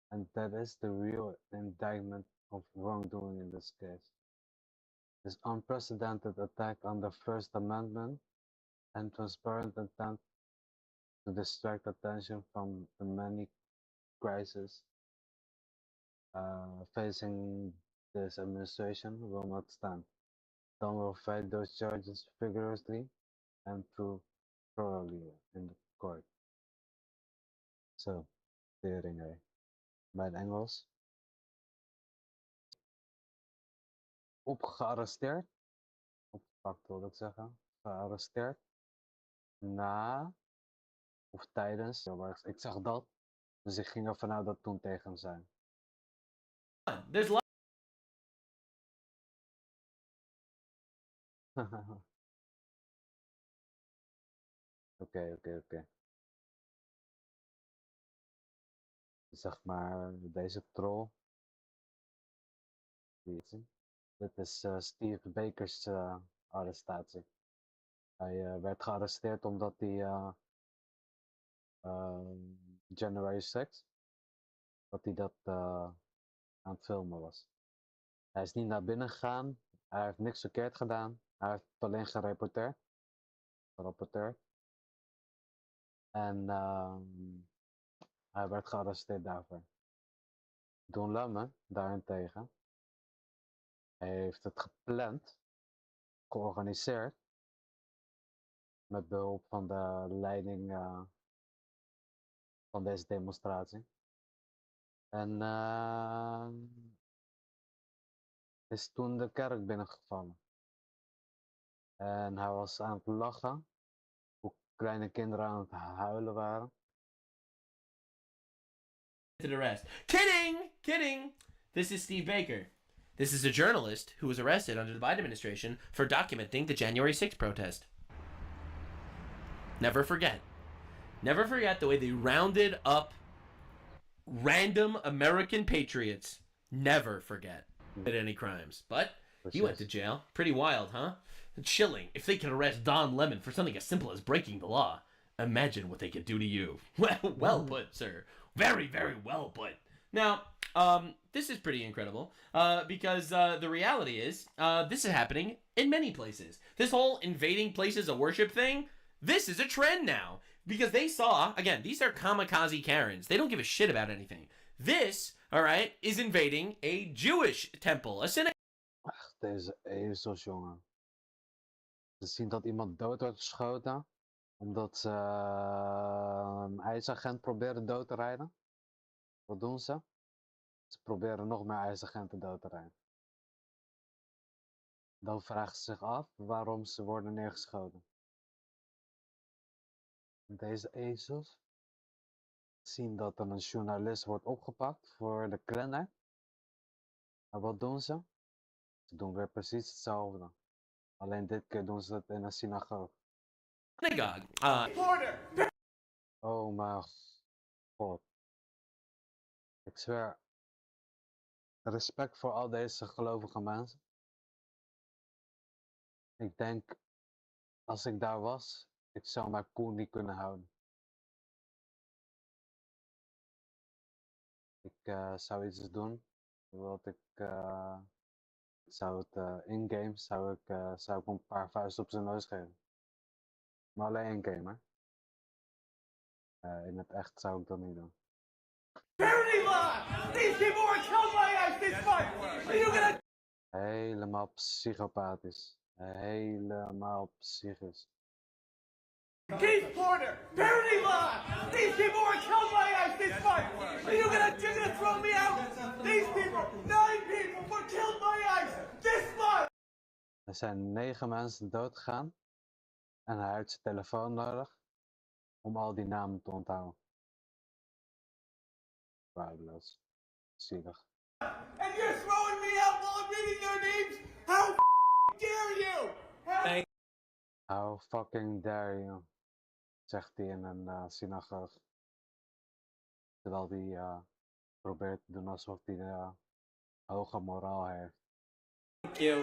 And that is the real indictment of wrongdoing in this case. This unprecedented attack on the First Amendment and transparent attempt to distract attention from the many crises facing this administration will not stand. Don will fight those charges vigorously and thoroughly in the court. Zo, tering hé. Bij het Engels. Gearresteerd. Opgepakt wil ik zeggen. Gearresteerd. Na of tijdens. Ik zag dat. Dus ik ging ervan uit dat toen tegen hem zijn. There's Oké. Zeg maar, deze troll. Dit is Steve Baker's arrestatie. Hij werd gearresteerd omdat hij January 6, dat hij dat aan het filmen was. Hij is niet naar binnen gegaan, hij heeft niks verkeerd gedaan, hij heeft het alleen gerapporteerd. En hij werd gearresteerd daarvoor. Don Lemon, daarentegen, hij heeft het gepland, georganiseerd, met behulp van de leiding van deze demonstratie. En is toen de kerk binnengevallen. En hij was aan het lachen, hoe kleine kinderen aan het huilen waren. to arrest. Kidding! This is Steve Baker. This is a journalist who was arrested under the Biden administration for documenting the January 6th protest. Never forget. Never forget the way they rounded up random American patriots. Never forget did any crimes. But he went to jail. Pretty wild, huh? Chilling. If they could arrest Don Lemon for something as simple as breaking the law, imagine what they could do to you. Well put, sir. Very, very well put. Now, this is pretty incredible because the reality is this is happening in many places. This whole invading places of worship thing, this is a trend now because they saw, again, these are kamikaze Karens. They don't give a shit about anything. This, all right, is invading a Jewish temple, a synagogue. Ach, deze ezels, jongen. Ze zien dat iemand dood wordt geschoten omdat ze een ijsagent proberen dood te rijden. Wat doen ze? Ze proberen nog meer ijsagenten dood te rijden. Dan vragen ze zich af waarom ze worden neergeschoten. Deze ezels zien dat er een journalist wordt opgepakt voor de Klanner. En wat doen ze? Ze doen weer precies hetzelfde. Alleen dit keer doen ze het in een synagoge. Oh mijn god. Ik zweer. Respect voor al deze gelovige mensen. Ik denk, als ik daar was, ik zou mijn koel niet kunnen houden. Ik zou iets doen, wat ik zou het in-game, zou ik een paar vuisten op zijn neus geven. Maar alleen in-game, hè. In het echt zou ik dat niet doen. Helemaal psychopathisch. Helemaal psychisch. Keith Porter, parody law! These people were killed by ICE this fight! Are you gonna throw me out? These people, 9 people were killed by ICE this month! Er zijn 9 mensen dood gegaan. En hij heeft zijn telefoon nodig om al die namen te onthouden. Waardeloos. Zielig. And you're throwing me out while I'm reading their names? How dare you? How fucking dare you? Zegt hij in een synagoge. Terwijl hij probeert te doen alsof hij hoge moraal heeft. Thank you.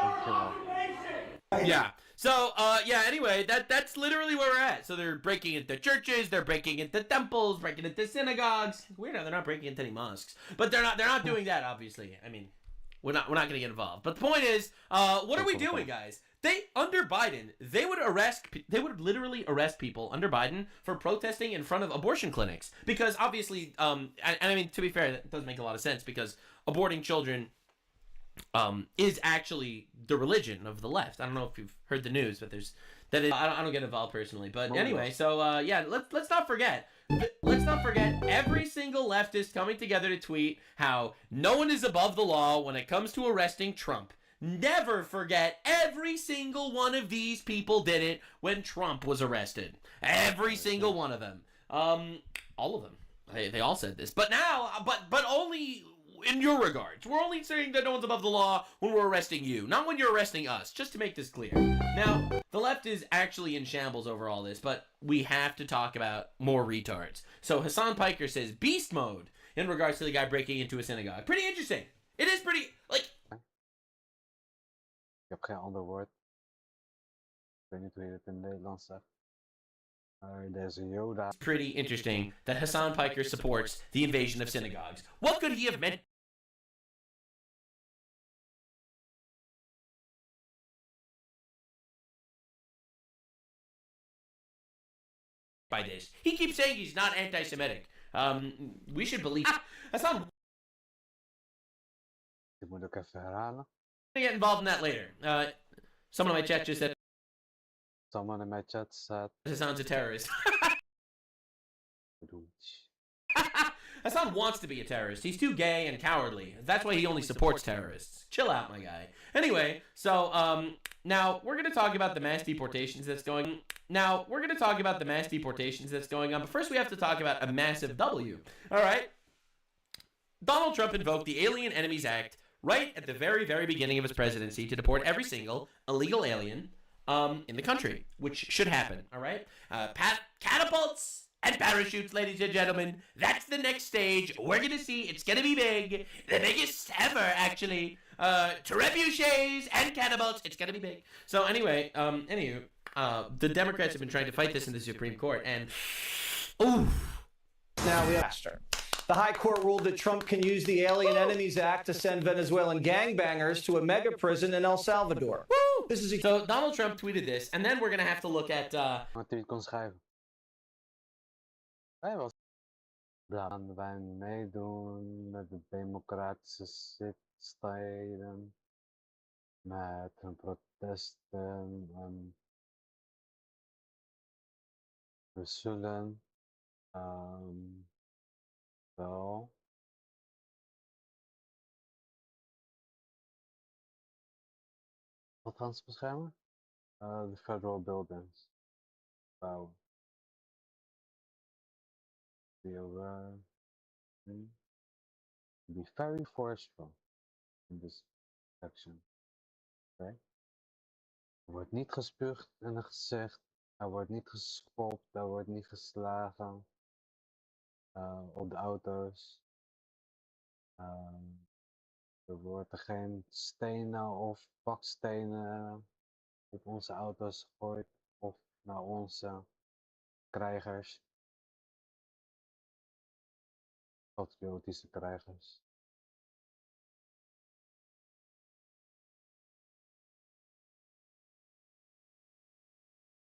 Dankjewel. Yeah. So, yeah, anyway, that's literally where we're at. So they're breaking into churches, they're breaking into temples, breaking into synagogues. Weird how they're not breaking into any mosques. But they're not doing that, obviously. I mean, we're not gonna get involved. But the point is, what are we doing, guys? Under Biden, they would literally arrest people under Biden for protesting in front of abortion clinics. Because obviously, and I mean, to be fair, that does make a lot of sense because aborting children is actually the religion of the left. I don't know if you've heard the news, but I don't get involved personally. But anyway, so yeah, let's not forget. Let's not forget every single leftist coming together to tweet how no one is above the law when it comes to arresting Trump. Never forget every single one of these people did it when Trump was arrested. Every single one of them. All of them. They all said this. But now, but only in your regards. We're only saying that no one's above the law when we're arresting you, not when you're arresting us, just to make this clear. Now, the left is actually in shambles over all this, but we have to talk about more retards. So Hassan Piker says beast mode in regards to the guy breaking into a synagogue. Pretty interesting. It is pretty, like... Ik heb geen ander woord. Ik weet niet hoe je het in het Nederlands zegt. Maar deze Yoda... It's pretty interesting that Hassan Piker supports the invasion of synagogues. What could he have meant by this? He keeps saying he's not anti-Semitic. We should believe... Hassan... Dit moet ik even herhalen. Get involved in that later. Someone in my chat just said... Someone in my chat said... Hassan's a terrorist. Hassan wants to be a terrorist. He's too gay and cowardly. That's why he only supports terrorists. Chill out, my guy. Anyway, so, now, we're going to talk about the mass deportations that's going on. But first we have to talk about a massive W. Alright? Donald Trump invoked the Alien Enemies Act right at the very, very beginning of his presidency to deport every single illegal alien in the country, which should happen, all right? Catapults and parachutes, ladies and gentlemen. That's the next stage. We're going to see. It's going to be big. The biggest ever, actually. Trebuchets and catapults. It's going to be big. So anyway, the Democrats have been trying to fight this in the Supreme Court, and... Ooh. Now we asked her. The High Court ruled that Trump can use the Alien Enemies Act to send Venezuelan gangbangers to a mega prison in El Salvador. So Donald Trump tweeted this, and then we're going to have to look at... Wat hij kon schrijven. Hij was... Laten wij meedoen met de democratische zitsteden. Met hun protesten. We zullen... wel... Wat gaan ze beschermen? De federal buildings. Bouwen. Be aware. Be very forceful in this section. Okay? Er wordt niet gespuugd in een gezicht. Er wordt niet geschopt. Er wordt niet geslagen. Op de auto's. Er worden geen stenen of bakstenen op onze auto's gegooid of naar onze krijgers. Patriotische krijgers.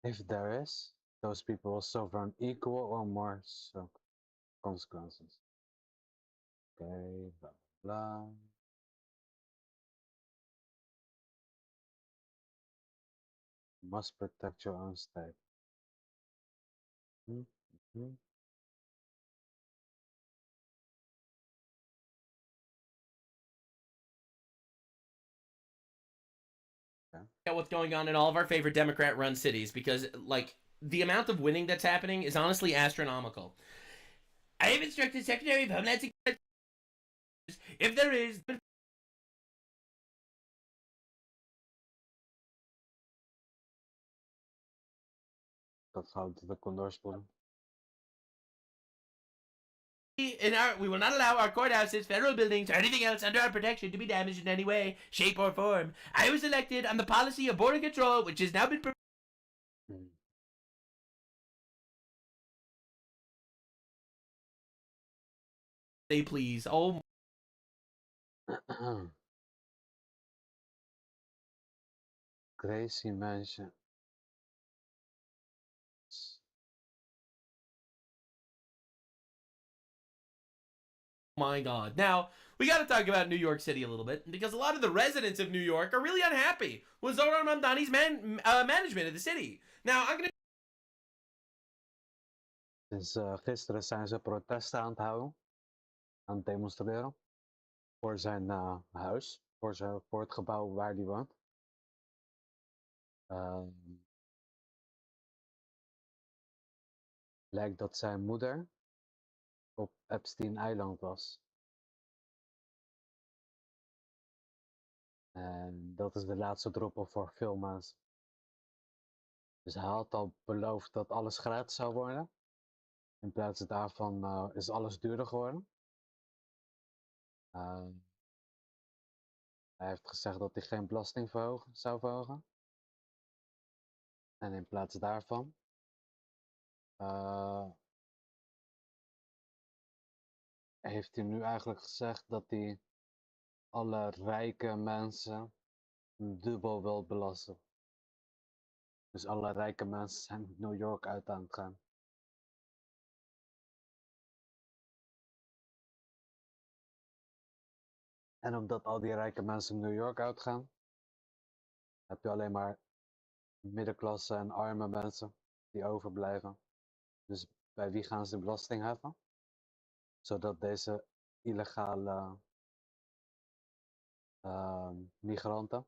If there is, those people will suffer an equal or more consequences. Okay, blah blah. You must protect your own state. At what's going on in all of our favorite Democrat-run cities, because, like, the amount of winning that's happening is honestly astronomical. I have instructed Secretary of Homeland Security if there is... Dat houdt de kon doorspoelen. We will not allow our courthouses, federal buildings, or anything else under our protection to be damaged in any way, shape, or form. I was elected on the policy of border control, which has now been... Say please. Oh. Crazy Mansion. My God. Now, we got to talk about New York City a little bit, because a lot of the residents of New York are really unhappy with Zohran Mamdani's management of the city. Now, I'm going to... Dus gisteren zijn ze protesten aan het houden, aan het demonstreren, voor zijn huis, voor het gebouw waar hij woont. Lijkt dat zijn moeder op Epstein-eiland was. En dat is de laatste druppel voor veel mensen. Dus hij had al beloofd dat alles gratis zou worden. In plaats daarvan is alles duurder geworden. Hij heeft gezegd dat hij geen belasting zou verhogen. En in plaats daarvan heeft hij nu eigenlijk gezegd dat hij alle rijke mensen dubbel wil belasten. Dus alle rijke mensen zijn New York uit aan het gaan. En omdat al die rijke mensen New York uitgaan, heb je alleen maar middenklasse en arme mensen die overblijven. Dus bij wie gaan ze de belasting heffen? Zodat deze illegale migranten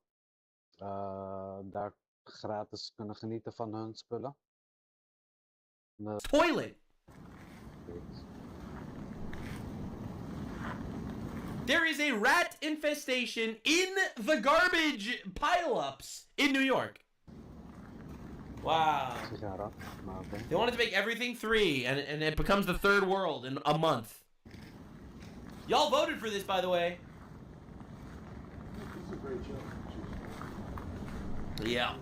daar gratis kunnen genieten van hun spullen. Toilet! There is a rat infestation in the garbage pile-ups in New York. Wow. They wanted to make everything 3, and it becomes the third world in a month. Y'all voted for this, by the way. It's a great show. Yeah.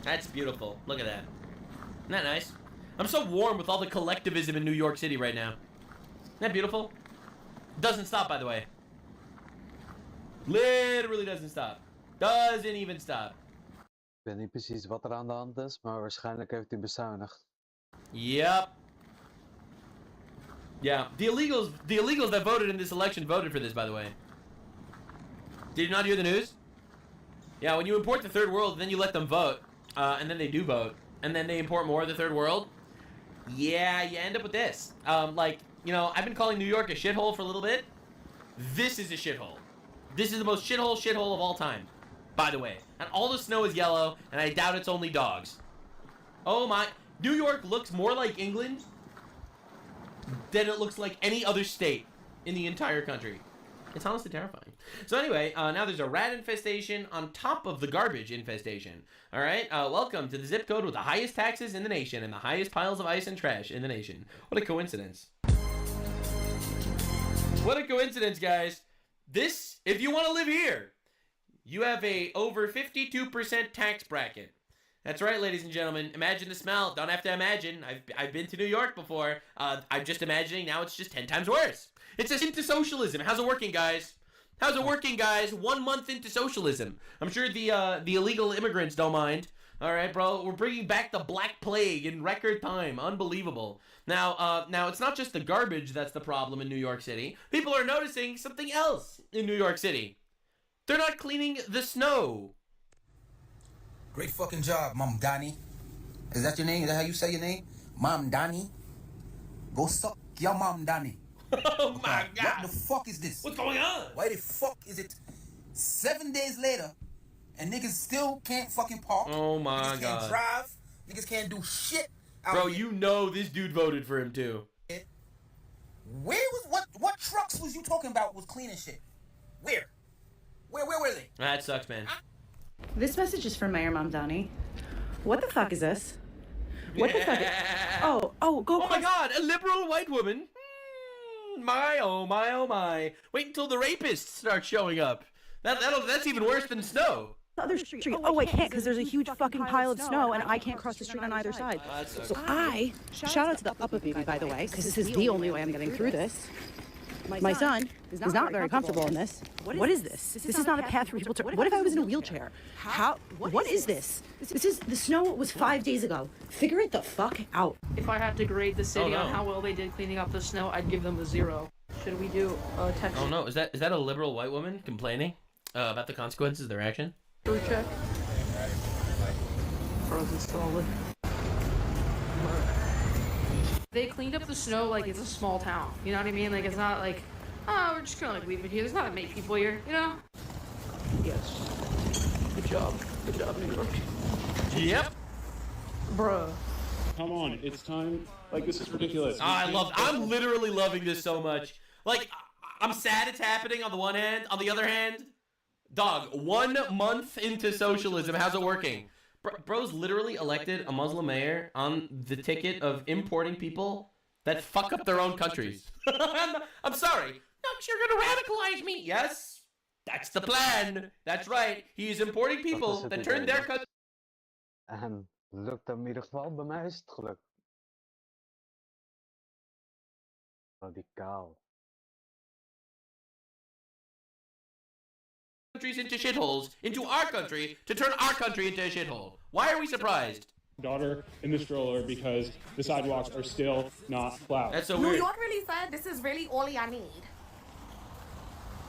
That's beautiful. Look at that. Isn't that nice? I'm so warm with all the collectivism in New York City right now. Isn't that beautiful? Doesn't stop, by the way. Literally doesn't stop. Doesn't even stop. Ik weet niet precies wat er aan de hand is, maar waarschijnlijk heeft hij bezuinigd. Yep. Yeah, the illegals that voted in this election voted for this, by the way. Did you not hear the news? Yeah, when you import the third world, then you let them vote, and then they do vote, and then they import more of the third world. Yeah, you end up with this. Like, you know, I've been calling New York a shithole for a little bit. This is a shithole. This is the most shithole of all time, by the way. And all the snow is yellow, and I doubt it's only dogs. Oh my... New York looks more like England than it looks like any other state in the entire country. It's honestly terrifying. So anyway, now there's a rat infestation on top of the garbage infestation. All right, welcome to the zip code with the highest taxes in the nation and the highest piles of ice and trash in the nation. What a coincidence. What a coincidence, guys. This, if you want to live here, you have a over 52% tax bracket. That's right, ladies and gentlemen. Imagine the smell. Don't have to imagine. I've been to New York before. I'm just imagining now it's just 10 times worse. It's just into socialism. How's it working, guys? How's it working, guys? 1 month into socialism. I'm sure the illegal immigrants don't mind. All right, bro. We're bringing back the Black Plague in record time. Unbelievable. Now it's not just the garbage that's the problem in New York City. People are noticing something else in New York City. They're not cleaning the snow. Great fucking job, Mom Donnie. Is that your name? Is that how you say your name? Mom Donnie? Go suck your Mom Donnie. Oh my God. What the fuck is this? What's going on? Why the fuck is it 7 days later and niggas still can't fucking park? Oh my niggas God. Can't drive. Niggas can't do shit. Bro, you know this dude voted for him too. Where was what trucks was you talking about was cleaning shit? Where were they? That sucks, man. This message is from Mayor Mamdani. What the fuck is this? What the fuck? Go. Oh my god, a liberal white woman? My, oh my, oh my. Wait until the rapists start showing up. That's even worse than snow. The other street. Oh, I can't because there's a huge fucking pile of snow and I can't cross the street on either side. So shout out to the Upper Baby, by the way, because this is the only way I'm getting through this. My son is not very comfortable in this. What is this? This is not a path for people to. What if I was in a wheelchair? What is this? The snow was 5 days ago. Figure it the fuck out. If I had to grade the city on how well they did cleaning up the snow, I'd give them a 0. Should we do a text? Oh no, is that a liberal white woman complaining about the consequences of their action? Food check. Frozen solid. They cleaned up the snow like it's a small town. You know what I mean? Like it's not like, oh, we're just gonna like leave it here. There's not many people here, you know? Yes. Good job, New York. Yep. Bruh. Come on, it's time. Like, this is ridiculous. I'm literally loving this so much. Like, I'm sad it's happening on the one hand. On the other hand, dog, 1 month into socialism, how's it working? Bro's literally elected a Muslim mayor on the ticket of importing people that fuck up their own countries. I'm sorry. No, you're gonna radicalize me. Yes, that's the plan. That's right. He's importing people that turn their country. En lukt hem in ieder geval. Bij mij is het gelukt. Radicaal. Countries into shitholes, into our country, to turn our country into a shithole. Why are we surprised? Daughter in the stroller because the sidewalks are still not plowed. That's so New weird. York really said this is really all y'all need.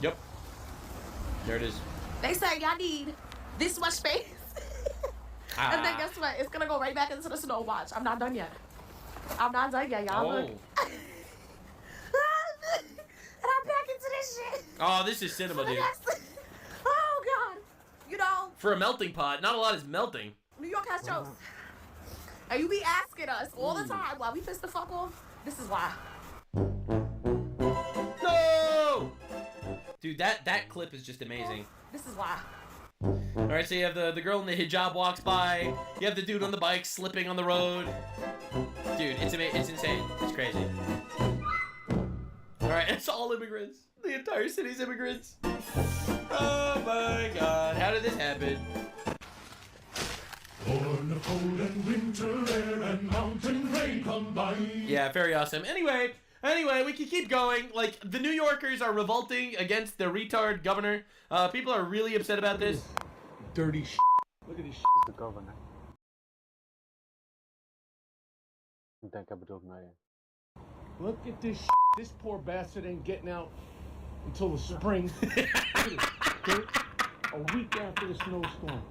Yep. There it is. They said y'all need this much space. And then guess what? It's gonna go right back into the snow. Watch. I'm not done yet. I'm not done yet, y'all. Look. And I'm back into this shit. Oh, this is cinema, dude. Oh God. You know. For a melting pot, not a lot is melting. New York has jokes. And you be asking us all the time why we pissed the fuck off. This is why. No! Dude, that clip is just amazing. This is why. Alright, so you have the girl in the hijab walks by. You have the dude on the bike slipping on the road. Dude, it's insane. It's crazy. Alright, it's all immigrants. The entire city's immigrants. Oh my god, how did this happen? Yeah, very awesome. Anyway, we can keep going. Like, the New Yorkers are revolting against the retard governor. People are really upset about this. Dirty shit. Look at this shit. The governor. Ik denk hij bedoelt mij. Look at this shit. This poor bastard ain't getting out until the spring. Look at this. Okay? A week after the snowstorm.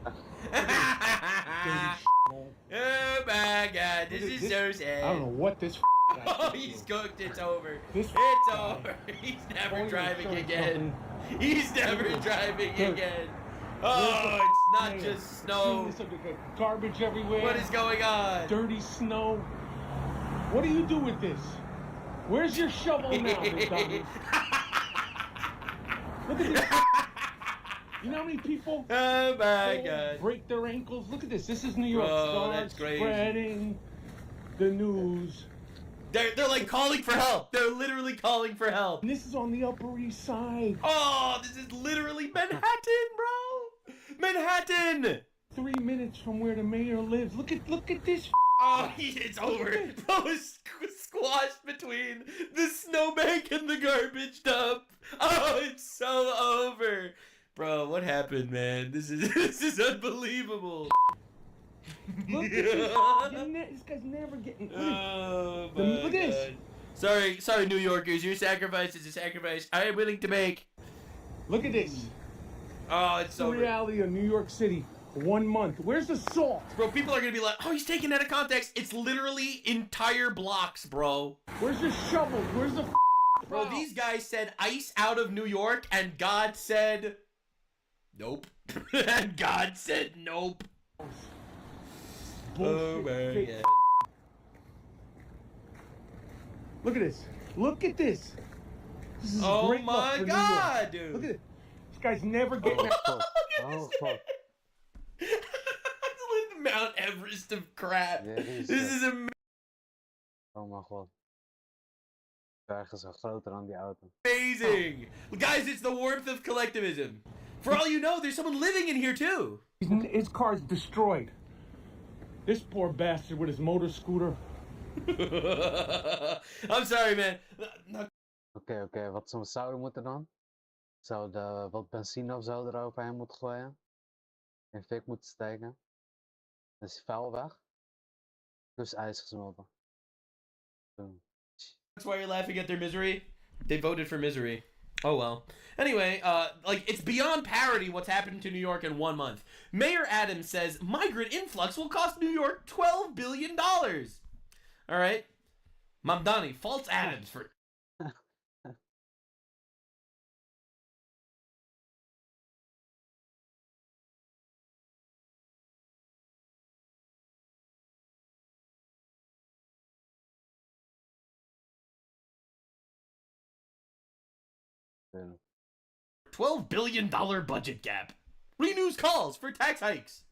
Oh my god, this is so sad. I don't know what this oh, he's cooked, it's over. It's over. He's never driving again. He's never driving again. Oh, it's not just snow. Garbage everywhere. What is going on? Dirty snow. What do you do with this? Where's your shovel now, McDonald? Look at this. You know how many people break their ankles? Look at this. This is New York. Bro, that's crazy. Spreading the news. They're like calling for help. They're literally calling for help. And this is on the Upper East Side. Oh, this is literally Manhattan, bro. Manhattan. 3 minutes from where the mayor lives. Look at this. Oh, it's over. Bro is squashed between the snowbank and the garbage dump. Oh, it's so over. Bro, what happened, man? This is unbelievable. Look at this. This guy's never getting. Look at this. Sorry, New Yorkers. Your sacrifice is a sacrifice I am willing to make. Look at this. Oh, it's so the reality of New York City. 1 month. Where's the salt? Bro, people are gonna be like, oh, he's taking that out of context. It's literally entire blocks, bro. Where's the shovels? Where's the Bro, these guys said ice out of New York, and God said nope. And God said nope. Oh my god. Look at this. Look at this. This is oh great my god, dude. Look at it. This guy's never getting out. Look at this. Mount Everest of crap. Jezus. This is amazing. Oh mijn god. Bergen zijn groter dan die auto. Guys, it's the warmth of collectivism. For all you know, there's someone living in here too. His car's destroyed. This poor bastard with his motor scooter. I'm sorry, man. Oké, wat ze zouden moeten doen? Zouden wat benzine of zo eroverheen moeten gooien. In fik moeten steken. Dan is die vuil weg. Dus ijs gesmolten. Boom. That's why you're laughing at their misery? They voted for misery. Oh well. Anyway, like, it's beyond parody what's happened to New York in 1 month. Mayor Adams says migrant influx will cost New York $12 billion. Alright? Mamdani faults Adams for... $12 billion budget gap. Renews calls for tax hikes.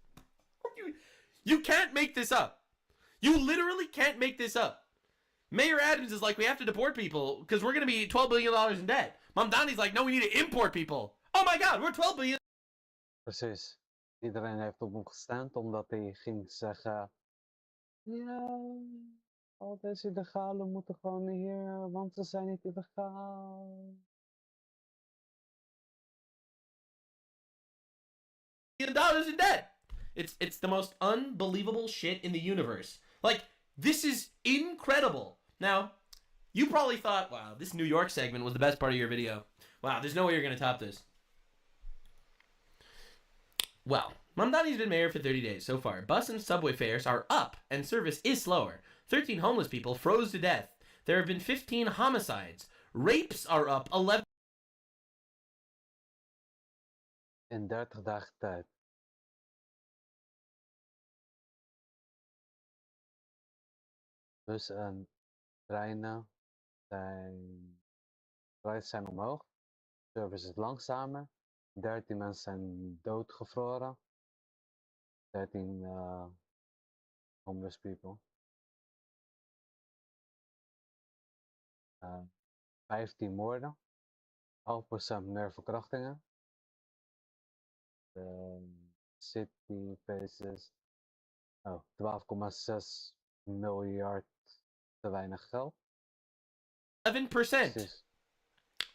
You can't make this up. You literally can't make this up. Mayor Adams is like, we have to deport people because we're going to be $12 billion in debt. Mamdani's like, no, we need to import people. Oh my god, we're $12 billion. Precies. Iedereen heeft op hem gestemd omdat hij ging zeggen... Ja, al deze illegalen moeten gewoon hier, want ze zijn niet illegaal. $1 in debt. It's the most unbelievable shit in the universe. Like, this is incredible. Now, you probably thought, wow, this New York segment was the best part of your video. Wow, there's no way you're going to top this. Well, Mamdani's been mayor for 30 days so far. Bus and subway fares are up, and service is slower. 13 homeless people froze to death. There have been 15 homicides. Rapes are up 11. In 30 dagen tijd. Bussen en treinen zijn omhoog. Service is langzamer. 13 mensen zijn doodgevroren. 13 homeless people. 15 moorden. 11% meer verkrachtingen. City faces 12,6 miljard te weinig geld. 11%. Precies.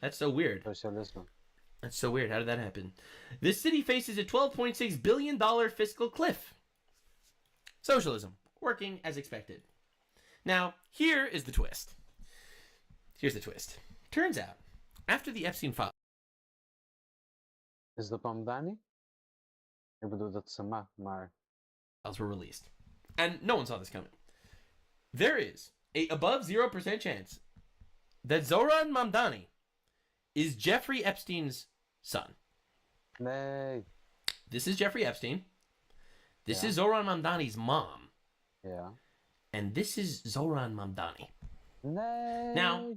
That's so weird. Socialisme. That's so weird. How did that happen? This city faces a $12.6 billion fiscal cliff. Socialism. Working as expected. Now, here is the twist. Here's the twist. Turns out, after the Epstein file... Is dat Mamdani? Ik bedoel, dat ze maar... ...were released. And no one saw this coming. There is a above 0% chance that Zoran Mamdani is Jeffrey Epstein's son. Nee. This is Jeffrey Epstein. This is Zoran Mamdani's mom. Yeah. And this is Zoran Mamdani. Nee. Now,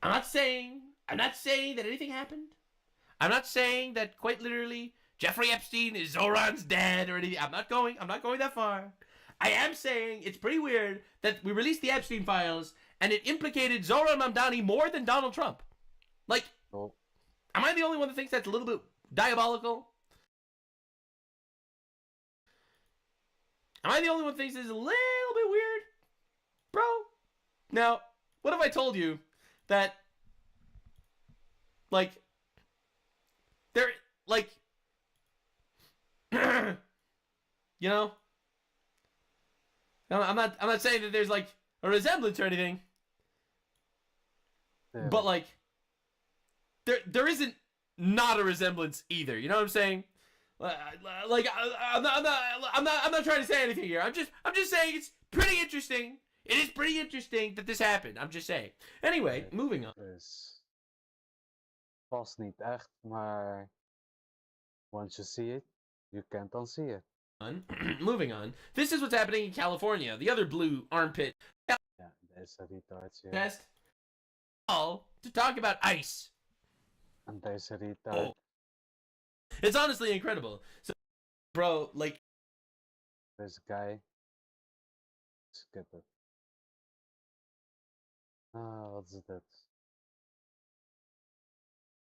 I'm not saying that anything happened. I'm not saying that quite literally Jeffrey Epstein is Zoran's dad or anything. I'm not going that far. I am saying it's pretty weird that we released the Epstein files and it implicated Zoran Mamdani more than Donald Trump. Like, am I the only one that thinks that's a little bit diabolical? Am I the only one that thinks this is a little bit weird? Bro? Now, what if I told you that, like, there, like, you know, I'm not saying that there's like a resemblance or anything, but like, there isn't not a resemblance either. You know what I'm saying? Like, I'm not trying to say anything here. I'm just saying it's pretty interesting. It is pretty interesting that this happened. I'm just saying. Anyway, moving on. Vast niet echt, maar once you see it, you can't unsee it. Moving on. This is what's happening in California. The other blue armpit. Yeah, there's a retard here. Test. All to talk about ICE. And there's a retard. It's honestly incredible. So, bro, like... This guy. Skip it. Wat is dit?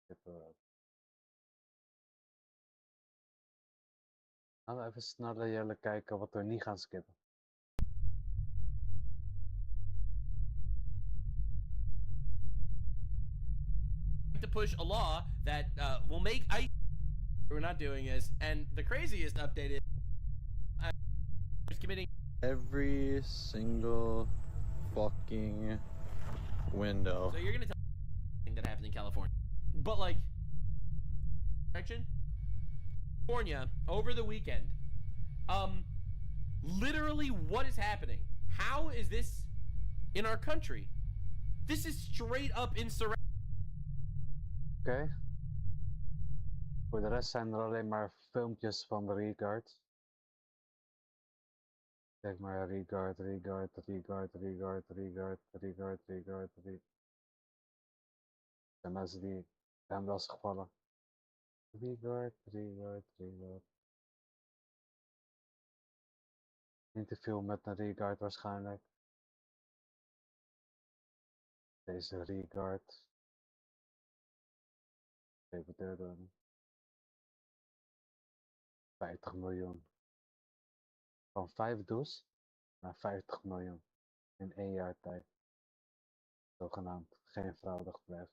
Skip it. Laten we even snel jullie kijken wat we niet gaan skippen. To push a law that will make ICE. We're not doing this, and the craziest update is committing every single fucking window. So you're gonna tell me that happened in California, but like, action, California over the weekend. Literally, what is happening? How is this in our country? This is straight up insurrection. Oké. Voor de rest zijn er alleen maar filmpjes van de Regard. Kijk maar, Regard. De mensen die zijn wel eens gevallen. Regard. Interview met een Regard waarschijnlijk. Deze Regard. Even 50 miljoen. Van 5 does naar 50 miljoen. In 1 jaar tijd. Zogenaamd geen fraude gepleegd.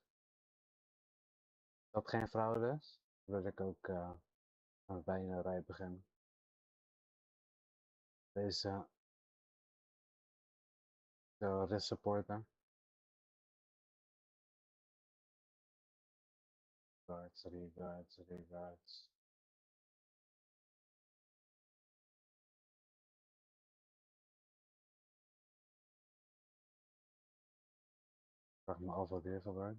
Als dat geen fraude is, wil ik ook een wijnerij beginnen. Deze terrorist supporter. Regards. Vraag me af wat hier gebeurt.